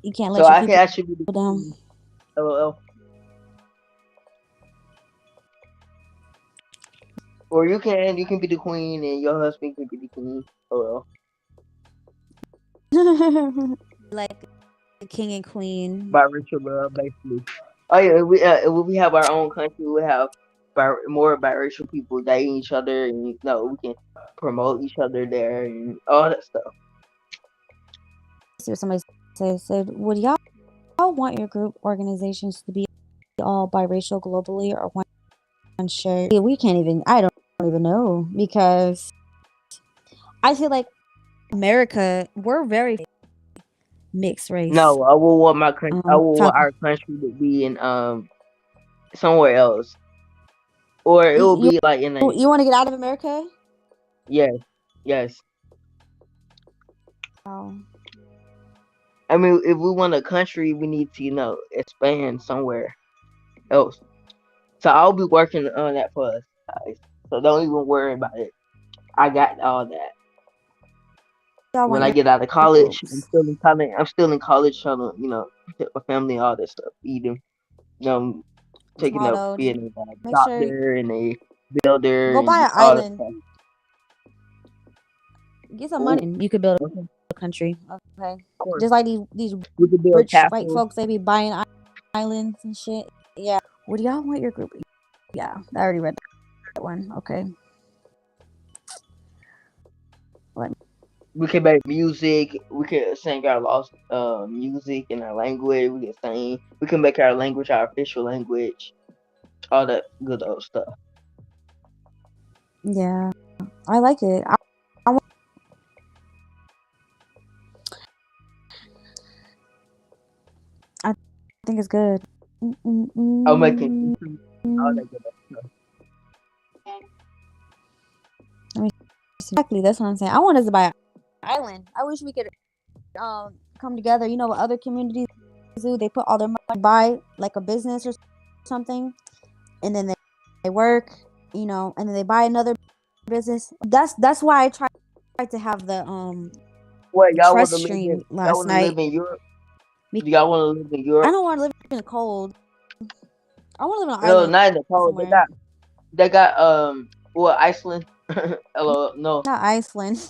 You can't So let your I can people actually be the down. queen. LOL. Or you can be the queen and your husband can be the king. LOL. Like the king and queen. Biracial love, basically. Oh yeah, if we have our own country, we have more biracial people dating each other, and you know we can promote each other there and all that stuff. See what somebody said. Would y'all want your group organizations to be all biracial globally or one shared? Yeah, we can't even. I don't even know because I feel like America, we're very mixed race. No, I will want my country. I will want Talk. our country to be in somewhere else, or it will You, be like in a you want to get out of America? yes, yes. Oh. I mean, if we want a country, we need to expand somewhere else. So I'll be working on that for us, guys. So don't even worry about it. I got all that. Y'all When want I your get out of college, I'm groups. still in college. I'm still in college trying to, help my family, all that stuff. Eating, taking up Tomato. Just being a make sure doctor and a builder go buy and an all that island. stuff. Get some Ooh, money. You could build okay, a country. Okay. of course. Just like these We could build rich white castles. folks, they be buying islands and shit. Yeah. Would y'all want your group? Yeah, I already read that one. Okay. We can make music. We can sing our lost music in our language. We can sing. We can make our language our official language. All that good old stuff. Yeah, I like it. I think it's good. I'll make it all that good stuff. Exactly, that's what I'm saying. I want us to buy an island. I wish we could come together. You know what other communities do? They put all their money buy like a business or something, and then they work. And then they buy another business. That's why I tried to have the What y'all want trust to live in? stream Y'all last want to night. live in Europe? Do y'all want to live in I Europe? don't want to live in the cold. I want to live on an No, island not in the cold. somewhere. They got Iceland. Hello, no. Not Iceland.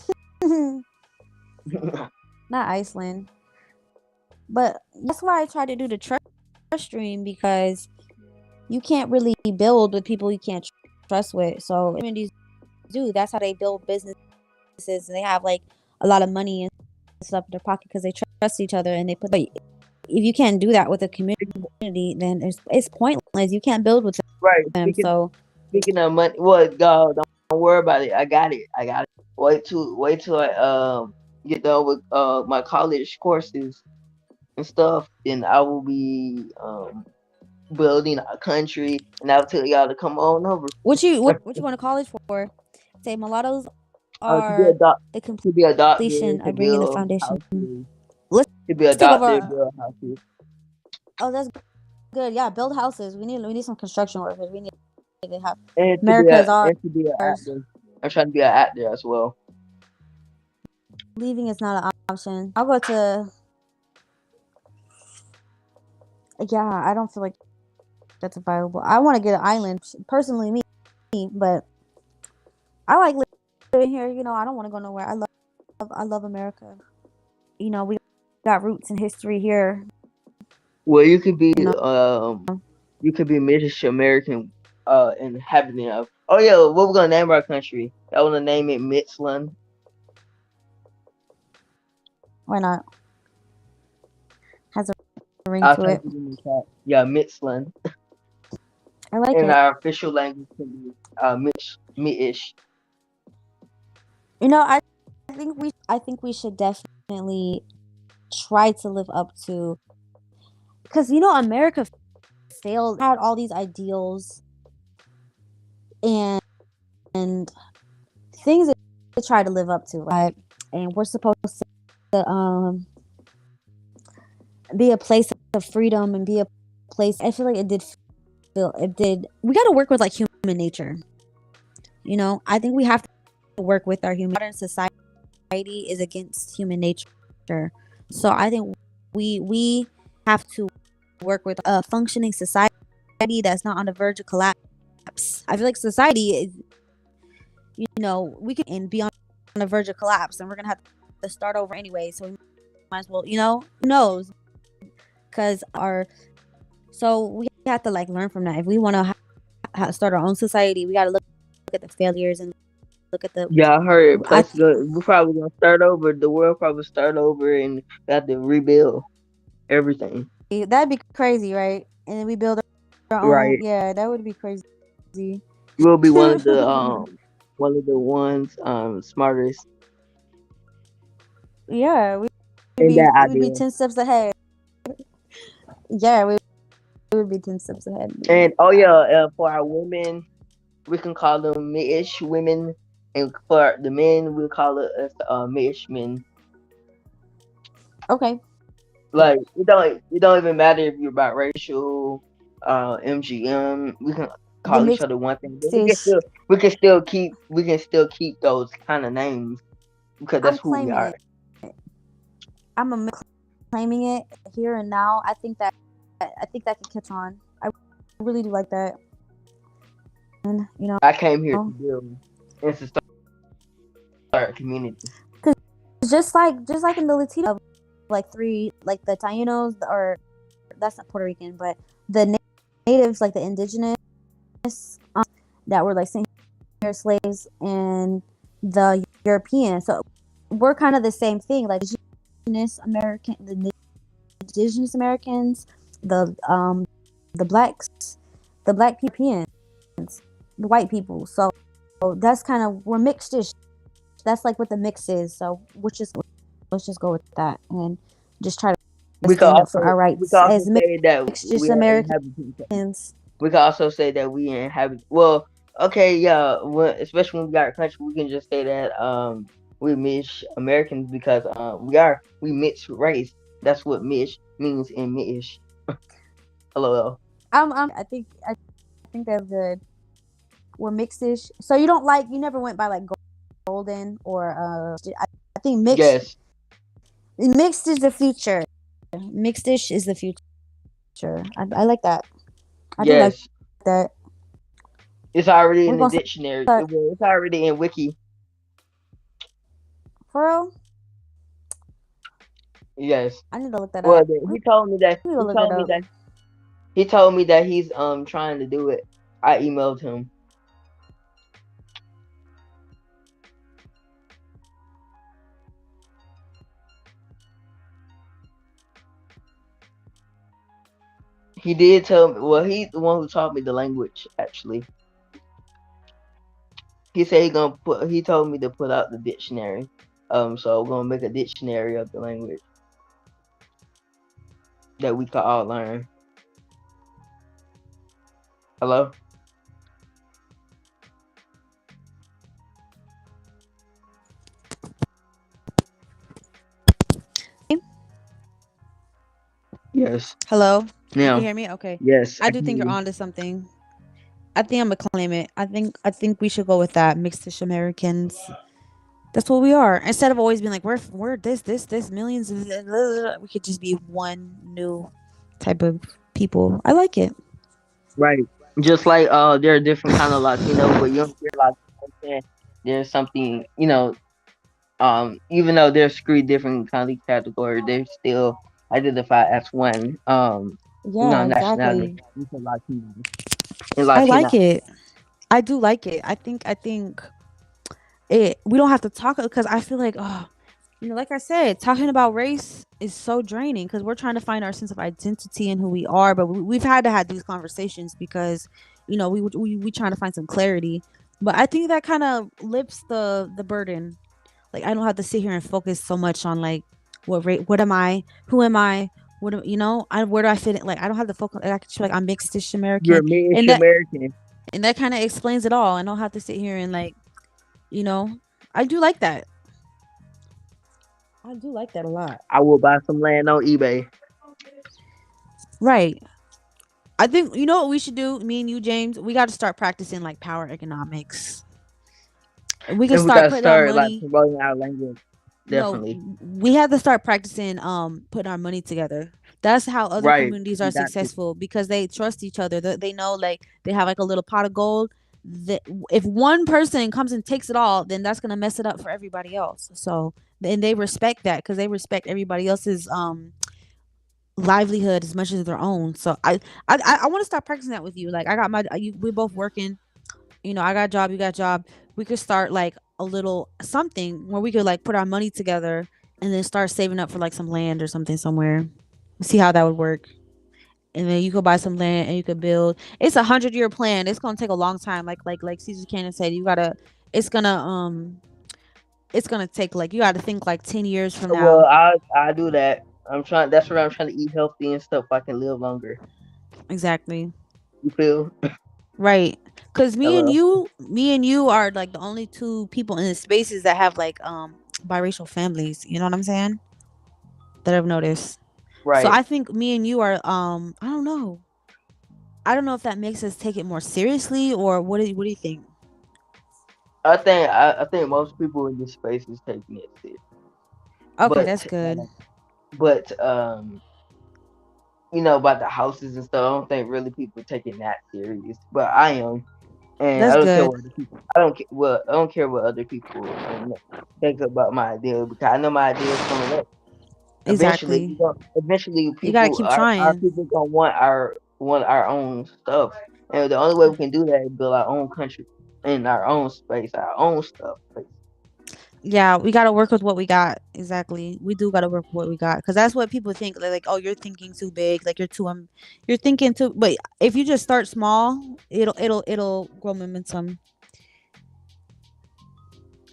Not Iceland. But that's why I try to do the trust stream because you can't really build with people you can't trust with. So communities do. That's how they build businesses, and they have like a lot of money and stuff in their pocket because they trust each other and they put. But if you can't do that with a community, then it's pointless. You can't build with Right. them. So Speaking of money, what? God, don't worry about it. I got it. Wait till I get done with my college courses and stuff, then I will be building a country, and I'll tell y'all to come on over. what you want to college for? Say mulattoes To be a are doc, the to be a doctor, completion to of bringing the build foundation. houses, Let's to be a take doctor, over. build houses. Oh, that's good. Yeah, build houses. We need some construction workers. We need to have And America is to be an ours. actor. I'm trying to be an actor as well. Leaving is not an option. I'll go to. Yeah, I don't feel like that's viable. I want to get an island personally, me, but I like living here. I don't want to go nowhere. I love America. We got roots and history here. Well, you could be You know, British American inhabitant of. Oh yeah, what we're gonna name our country? I want to name it Mitzland. why not? Has a ring I'll to type it. it in the chat. Yeah, Mitzland. I like And it. our official language can be Mittish. I think we should definitely try to live up to, because America failed, had all these ideals and things to try to live up to, right? And we're supposed to be a place of freedom and be a place. I feel like it did it did. We got to work with like human nature. You know, I think we have to work with our human. Modern society is against human nature, so I think we have to work with a functioning society that's not on the verge of collapse. I feel like society is, you know, we can and be on the verge of collapse, and we're gonna have to start over anyway. So we might as well, you know, who knows? Because so we have to like learn from that. If we want to start our own society, we got to look at the failures and look at the. Yeah, I heard I places we're probably gonna start over. The world probably start over, and we have to rebuild everything. That'd be crazy, right? And then we build our own. Right. Yeah, that would be crazy. We'll be one of the ones smartest Yeah, in that we'd be idea. 10 steps ahead. Yeah, we would be 10 steps ahead. And for our women, we can call them mish women, and for the men, we call it mish men. Okay. Like it don't even matter if you're about racial, MGM. We can call each other one thing. But we can still keep those kind of names because that's who we are. I'm claiming it here and now. I think that can catch on. I really do like that. And you know, I came here to build and to start a community. Cause just like in the Latino, like the Tainos, or that's not Puerto Rican, but the natives, like the indigenous, that were like sent here slaves, and the Europeans. So we're kind of the same thing, like the indigenous Americans, the blacks, the black Europeans, the white people. So that's kind of, we're mixed-ish. That's like what the mix is. So let's just go with that and just try to stand up for our rights as mixed Americans. We can also say that we inhabit. Well, okay, yeah. Especially when we got a country, we can just say that we mish Americans because we mixed race. That's what mish means in mish. LOL. I think that's good. We're mixed-ish. So you never went by like golden or I think mixed. Yes. Mixed is the future. Mixed-ish is the future. I like that. I do like that. It's already in the dictionary. It's already in Wiki. For real? Yes. I need to look that up. Well, he told me that. He told me that he's trying to do it. I emailed him. He did tell me. Well, he's the one who taught me the language. Actually, he said he told me to put out the dictionary. So we're gonna make a dictionary of the language that we can all learn. Hello? Yes. Hello? Now. You hear me? Okay. Yes. I do think you're onto something. I think I'm gonna claim it. I think we should go with that. Mixed-ish Americans. That's what we are. Instead of always being like, we're this millions of, we could just be one new type of people. I like it. Right. Just like there are different kind of Latino, but you don't realize there's something, even though there's 3 different kind of categories, they're still identified as one nationality. Exactly. I like it. I do like it. I think we don't have to talk, because I feel like, like I said, talking about race is so draining, because we're trying to find our sense of identity and who we are. But we've had to have these conversations because, we trying to find some clarity. But I think that kind of lifts the burden. Like, I don't have to sit here and focus so much on like what am I, who am I, where do I fit in? Like, I don't have to focus. I can feel like I'm mixed-ish American. You're mixed American, and that kind of explains it all. I don't have to sit here and like, I do like that. I do like that a lot. I will buy some land on eBay. Right. I think you know what we should do. Me and you, James. We got to start practicing like power economics. We can And we start gotta putting our start like money. promoting our language. No, Definitely. we have to start practicing putting our money together. That's how other Right. communities We are got to. successful because they trust each other. They know like they have like a little pot of gold. That if one person comes and takes it all, then that's gonna mess it up for everybody else. So and they respect that because they respect everybody else's livelihood as much as their own. So I want to start practicing that with you. Like I got we're both working. You know, I got a job, you got a job. We could start like a little something where we could like put our money together and then start saving up for like some land or something somewhere. See how that would work. And then you could buy some land and you could build. It's 100-year plan. It's gonna take a long time. Like Caesar Cannon said, you gotta. It's gonna It's gonna take like you gotta think like 10 years from Well, now. I do that. I'm trying. That's where I'm trying to eat healthy and stuff. So I can live longer. Exactly. You feel? Right. Cause Hello. me and you are like the only two people in the spaces that have like biracial families. You know what I'm saying? That I've noticed. So Right. I think me and you are I don't know. I don't know if that makes us take it more seriously or what do you think? I think most people in this space is taking it serious. Okay, that's But good. but you know about the houses and stuff. I don't think really people taking that serious. But I am, and I That's don't care good. what other people. I don't care. Well, I don't care what other people think about my idea because I know my idea is gonna work. Eventually, Exactly. eventually You gotta people keep our trying. people gonna want our own stuff, and the only way we can do that is build our own country in our own space, our own stuff. Yeah, we gotta work with what we got. Exactly. We do gotta work with what we got. Cause that's what people think. They're like, oh, you're thinking too big, like you're thinking too but if you just start small, it'll grow momentum.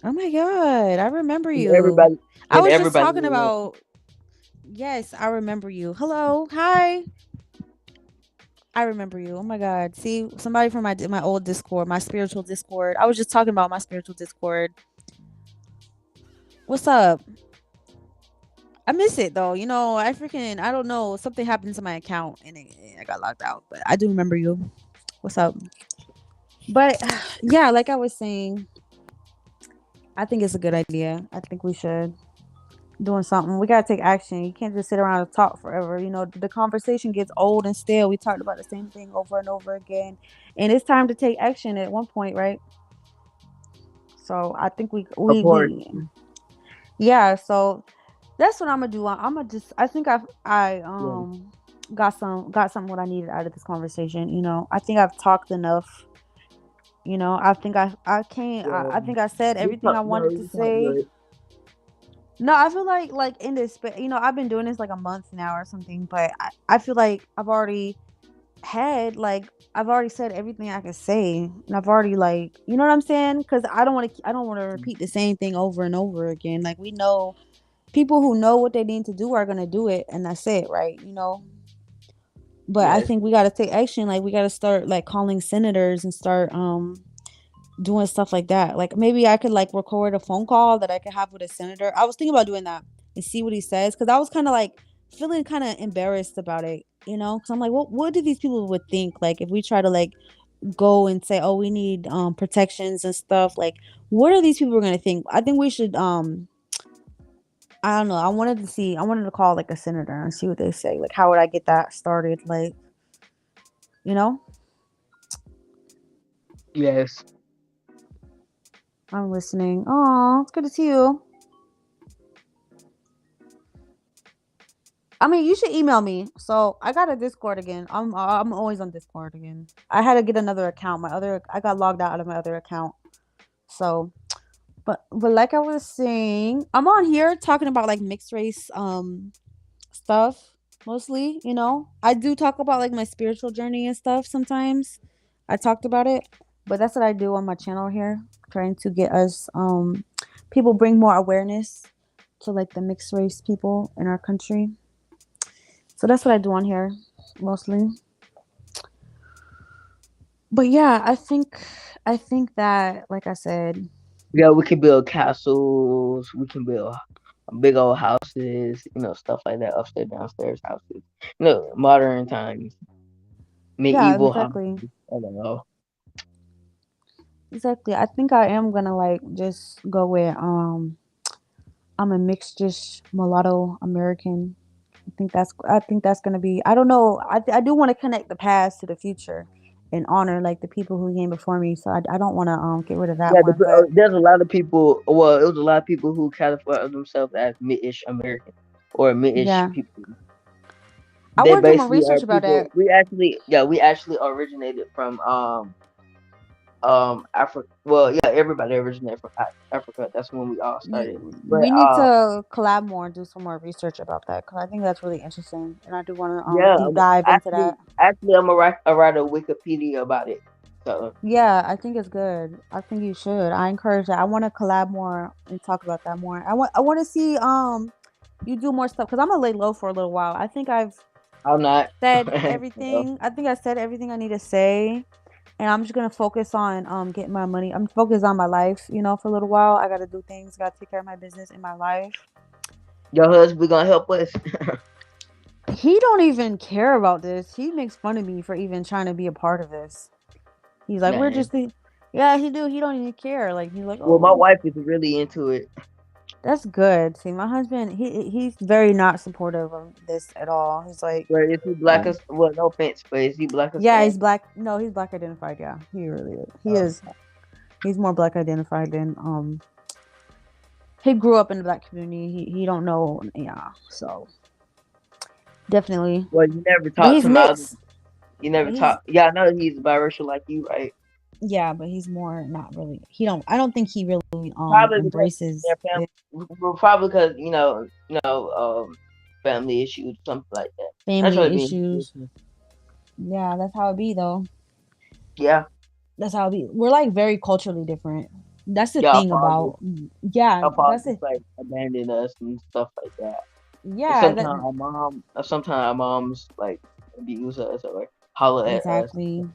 Oh my god, I remember And you. I was just everybody talking will about yes, I remember you. Hello, hi. I remember you. Oh my god. See, somebody from my old Discord, my spiritual Discord. I was just talking about my spiritual Discord. What's up? I miss it though. You know, I don't know, something happened to my account and I got locked out, but I do remember you. What's up? But yeah, like I was saying, I think it's a good idea. I think we should doing something. We gotta take action. You can't just sit around and talk forever. You know, the conversation gets old and stale. We talked about the same thing over and over again, and it's time to take action at one point, right? So I think support. we yeah. So that's what I'm gonna do. I'm gonna just. I think I Yeah, got something what I needed out of this conversation. You know, I think I've talked enough. You know, I can't. yeah. I think I said You everything talk, I no, wanted to you talk say. good. No, I feel like in this, you know, I've been doing this like a month now or something, but I feel like I've already said everything I could say, and I've already like, you know what I'm saying? Because I don't want to repeat the same thing over and over again. Like we know people who know what they need to do are gonna do it, and that's it, right? You know. But I Yes. think we got to take action. Like we got to start like calling senators and start doing stuff like that. Like maybe I could like record a phone call that I could have with a senator. I was thinking about doing that and see what he says because I was kind of like feeling kind of embarrassed about it, you know? Because I'm like, what do these people would think? Like if we try to like go and say, oh, we need protections and stuff. Like, what are these people gonna think? I think we should I don't know. I wanted to call like a senator and see what they say. Like, how would I get that started? Like, you know, Yes. I'm listening. Oh, it's good to see you. I mean, you should email me. So I got a Discord again. I'm always on Discord again. I had to get another account. I got logged out of my other account. So, but like I was saying, I'm on here talking about like mixed race stuff mostly. You know, I do talk about like my spiritual journey and stuff sometimes. I talked about it, but that's what I do on my channel here, trying to get us people bring more awareness to like the mixed race people in our country. So that's what I do on here mostly. But yeah, I think that like I said, Yeah, we can build castles. We can build big old houses. You know, stuff like that. Upstairs, downstairs houses. You know, modern times. Yeah, medieval houses. exactly. I don't know. Exactly. I think I am gonna like just go with I'm a mixed dish mulatto American. I think that's gonna be. I don't know. I do want to connect the past to the future and honor like the people who came before me. So I don't want to get rid of that Yeah, one. But there's a lot of people. Well, it was a lot of people who classify themselves as mid-ish American or mid-ish yeah, people. I They want to do more basically are research about people. that. We actually originated from Africa. Well, yeah, everybody originated from Africa. That's when we all started. But We need to collab more and do some more research about that because I think that's really interesting, and I do want to yeah, deep dive into that. I'm a write a Wikipedia about it. So Yeah, I think it's good. I think you should. I encourage that. I want to collab more and talk about that more. I want to see you do more stuff because I'm gonna lay low for a little while. I think I've I'm not. said So, everything. I think I said everything I need to say, and I'm just gonna focus on getting my money. I'm focused on my life, for a little while. I gotta do things. Gotta take care of my business and my life. your husband gonna help us. He don't even care about this. He makes fun of me for even trying to be a part of this. He's like, we're Man. just the. Yeah, he do. He don't even care. Like he's like, Well, my oh, wife is really into it. that's good. See, my husband, he's very not supportive of this at all. He's like, But is he black um, as well? No offense, but is he black as yeah, tan? he's black. No, he's black identified. Yeah, he really is. He Oh, is. He's more black identified than He grew up in the black community. He don't know. Yeah, so definitely. well, you never But talked he's to him out. mixed. You never But he's talk. Yeah, I know he's biracial like you, right? yeah, but he's more not really. He don't. I don't think he really Probably because embraces their it. family. Well, probably because family issues, something like that. That's what Family it means. issues. Yeah, that's how it be though. Yeah, That's how it be. We're like very culturally different. That's the yeah. thing about. Yeah, Our that's fathers it. like abandoned us and stuff like that. And Yeah, that sometimes our moms like abuse us or holler at us. exactly.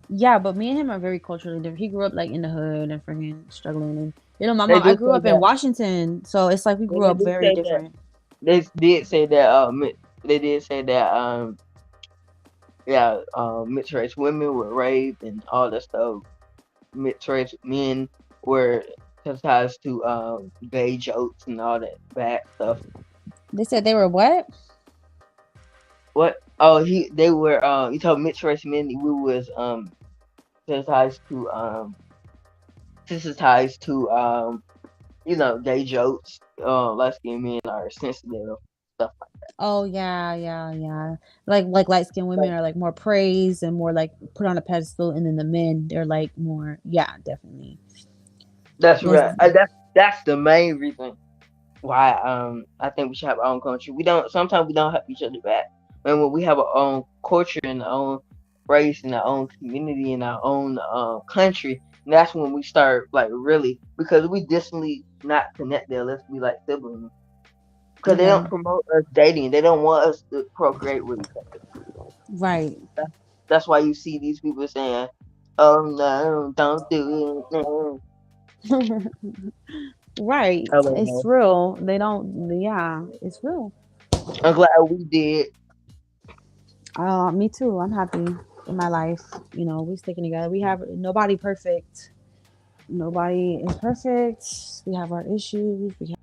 Yeah, but me and him are very culturally different. He grew up like in the hood and freaking struggling, and my They mom. I do grew say up in that. Washington, so it's like we Yeah, grew they up do very say that. different. They did say that. They did say that. Yeah. Mixed race women were raped and all that stuff. Mixed race men were sensitized to gay jokes and all that bad stuff. They said they were what? What? Oh, they were. You told mixed race men. We was sensitized to sensitized to gay jokes. Light skinned men are sensitive stuff Oh yeah, yeah, yeah. Like light skinned like women are like more praised and more like put on a pedestal, and then the men they're like more. Yeah, definitely. that's There's right. That's the main reason why I think we should have our own country. We don't sometimes we don't help each other back. And when we have our own culture and our own race and our own community and our own country, that's when we start like really because we distantly not connected unless we like siblings. Because they don't yeah, promote us dating. They don't want us to procreate with each other. right. That's why you see these people saying, "Oh no, don't do it." No. Right. I don't It's know. real. They don't. Yeah, it's real. I'm glad we did. Me too. I'm happy in my life. We sticking together. We have nobody perfect. Nobody is perfect. We have our issues. We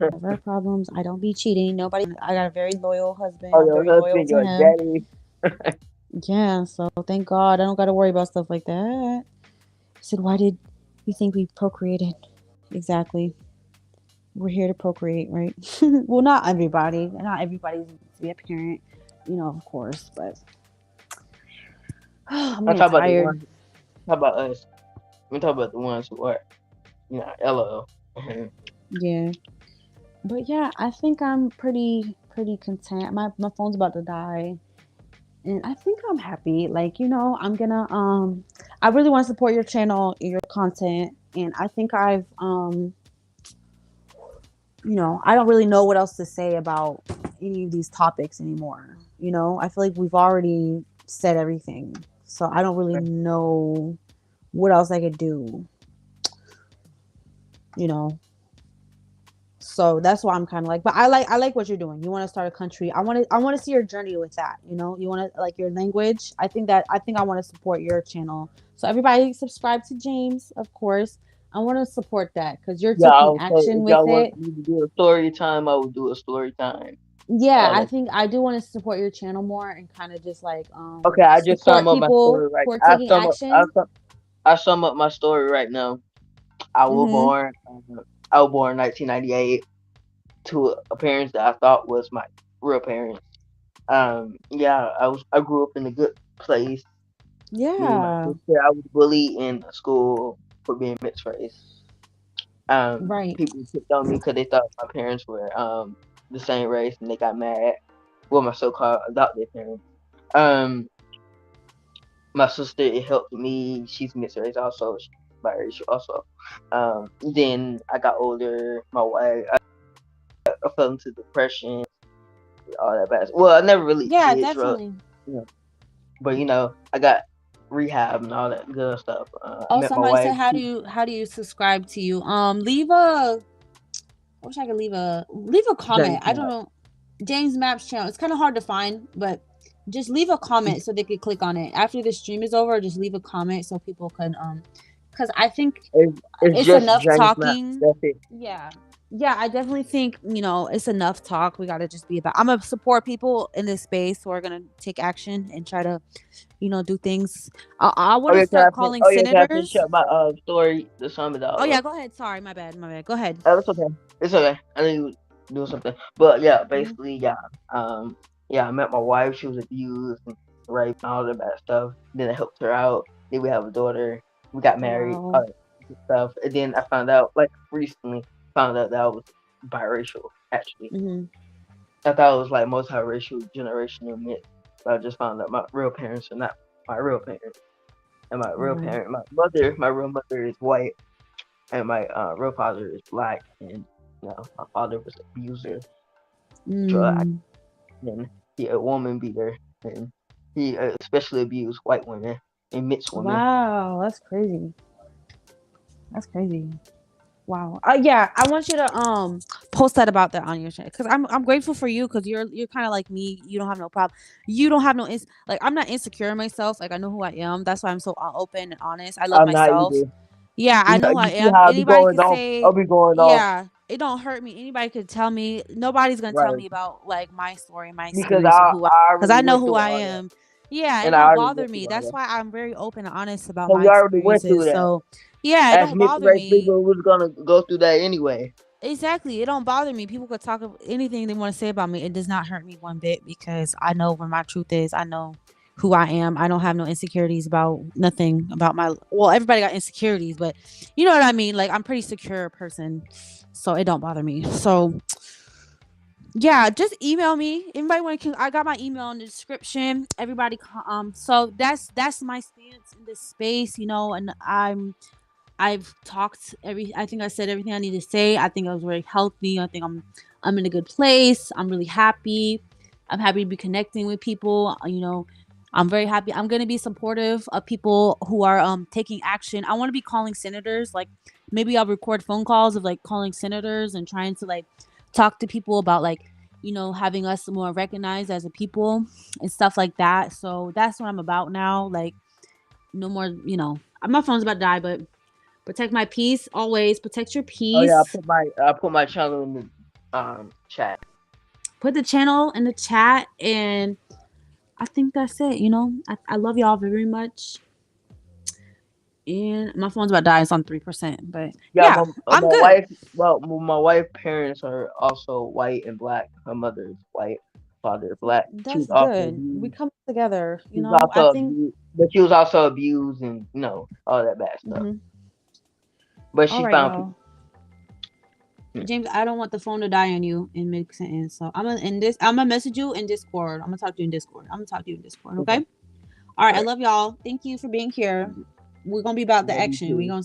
have our problems. I don't be cheating. Nobody. I got a very loyal husband. Oh, I'm your very loyal husband, to your him. daddy. Yeah. So thank God I don't got to worry about stuff like that. He said, "Why did you think we procreated?" Exactly. We're here to procreate, right? Well, not everybody. Not everybody's to be a parent, of course. But I'm I getting talk about the tired. ones. How about us? We talk about the ones who are, LOL. Yeah. But yeah, I think I'm pretty content. My phone's about to die. And I think I'm happy. Like, I'm gonna I really want to support your channel, your content, and I think I don't really know what else to say about any of these topics anymore. I feel like we've already said everything. So I don't really know what else I could do, you know. So that's why I'm kind of like, but I like what you're doing. You want to start a country. I want to see your journey with that. You know, you want to like your language. I think I want to support your channel. So everybody subscribe to James, of course. I want to support that because you're Yeah, I taking would say action if with y'all it. want me to do a story time, I would do a story time. Yeah, All I that. think I do want to support your channel more and kind of just like Okay, I just sum support up my people story right. who are taking action. I sum up my story right now. I was Mm-hmm. born. I was born in 1998 to a parents that I thought was my real parents. Yeah, I grew up in a good place. Me and my Yeah, sister, I was bullied in school for being mixed race. right. People picked on me because they thought my parents were the same race, and they got mad. Well, my so-called adopted parents. Um, my sister, it helped me. She's mixed race also. She's biracial also. Then I got older. My wife, I fell into depression, all that bad. Well, I never really Yeah, did drugs, definitely. you know, but I got rehab and all that good stuff. I Oh, met my somebody said wife. how do you subscribe to you? Leave a I wish I could leave a comment. James I don't know. James Maps channel. It's kind of hard to find, but just leave a comment so they could click on it. After the stream is over, just leave a comment so people can because I think It's it's just enough James Matt. talking. That's it. Yeah. Yeah, I definitely think, it's enough talk. We got to just be about I'm going to support people in this space who are going to take action and try to, do things. I want to start calling Can I finish senators. up my story? The sum it Oh yeah, all. go ahead. Sorry, my bad. Go ahead. It's okay. It's okay. I knew you were doing something. But yeah, Mm-hmm. basically, yeah. Yeah, I met my wife. She was abused and raped and all that bad stuff. Then I helped her out. Then we have a daughter. We got married. Wow. All that good stuff. And then I found out, like recently, that I was biracial. Actually, Mm-hmm. I thought it was like multiracial, generational mix. But I just found out my real parents are not my real parents. And my real Mm-hmm. parent, my real mother is white, and my real father is black. And my father was an abuser, drug, and he a woman beater, and he especially abused white women and mixed women. Wow, that's crazy. That's crazy. Wow. Yeah, I want you to post that about that on your channel because I'm grateful for you because you're kind of like me. You don't have no problem. You don't have no like I'm not insecure in myself. Like I know who I am. That's why I'm so open and honest. I love I'm not myself. either. Yeah, I know who I You see am. how I be Anybody going could off? say, I'll be going off, yeah, it don't hurt me. Anybody could tell me. Nobody's gonna tell right? me about like my story, my Because experience, or who I, I because already I know went who through I all that, am. Yeah, it and I don't already bother went me. through all That's that. why I'm very open and honest about So my we already went through experiences. that. So yeah, it As don't mixed bother race me. people, we was gonna go through that anyway. Exactly. It don't bother me. People could talk anything they want to say about me. It does not hurt me one bit because I know where my truth is. I know who I am. I don't have no insecurities about nothing about well, everybody got insecurities, but you know what I mean? Like I'm a pretty secure person. So it don't bother me. So yeah, just email me. Anybody want to I got my email in the description. Everybody so that's my stance in this space, and I've talked I think I said everything I need to say. I think I was very healthy. I think I'm in a good place. I'm really happy. I'm happy to be connecting with people. I'm very happy. I'm gonna be supportive of people who are taking action. I want to be calling senators. Like maybe I'll record phone calls of like calling senators and trying to like talk to people about like having us more recognized as a people and stuff like that. So that's what I'm about now. Like no more, my phone's about to die, but protect my peace always. Protect your peace. Oh yeah, I put my channel in the chat. Put the channel in the chat, and I think that's it. I love y'all very much. And my phone's about to die. It's on 3%, but yeah, I'm my good. wife. Well, my wife's parents are also white and black. Her mother is white, father is black. That's good. We come together. I think. But she was also abused and all that bad stuff. Mm-hmm. But she found people. James, I don't want the phone to die on you in mid sentence. So I'm gonna message you in Discord. I'm gonna talk to you in Discord. Okay? All right, I love y'all. Thank you for being here. We're gonna be about the action. We're gonna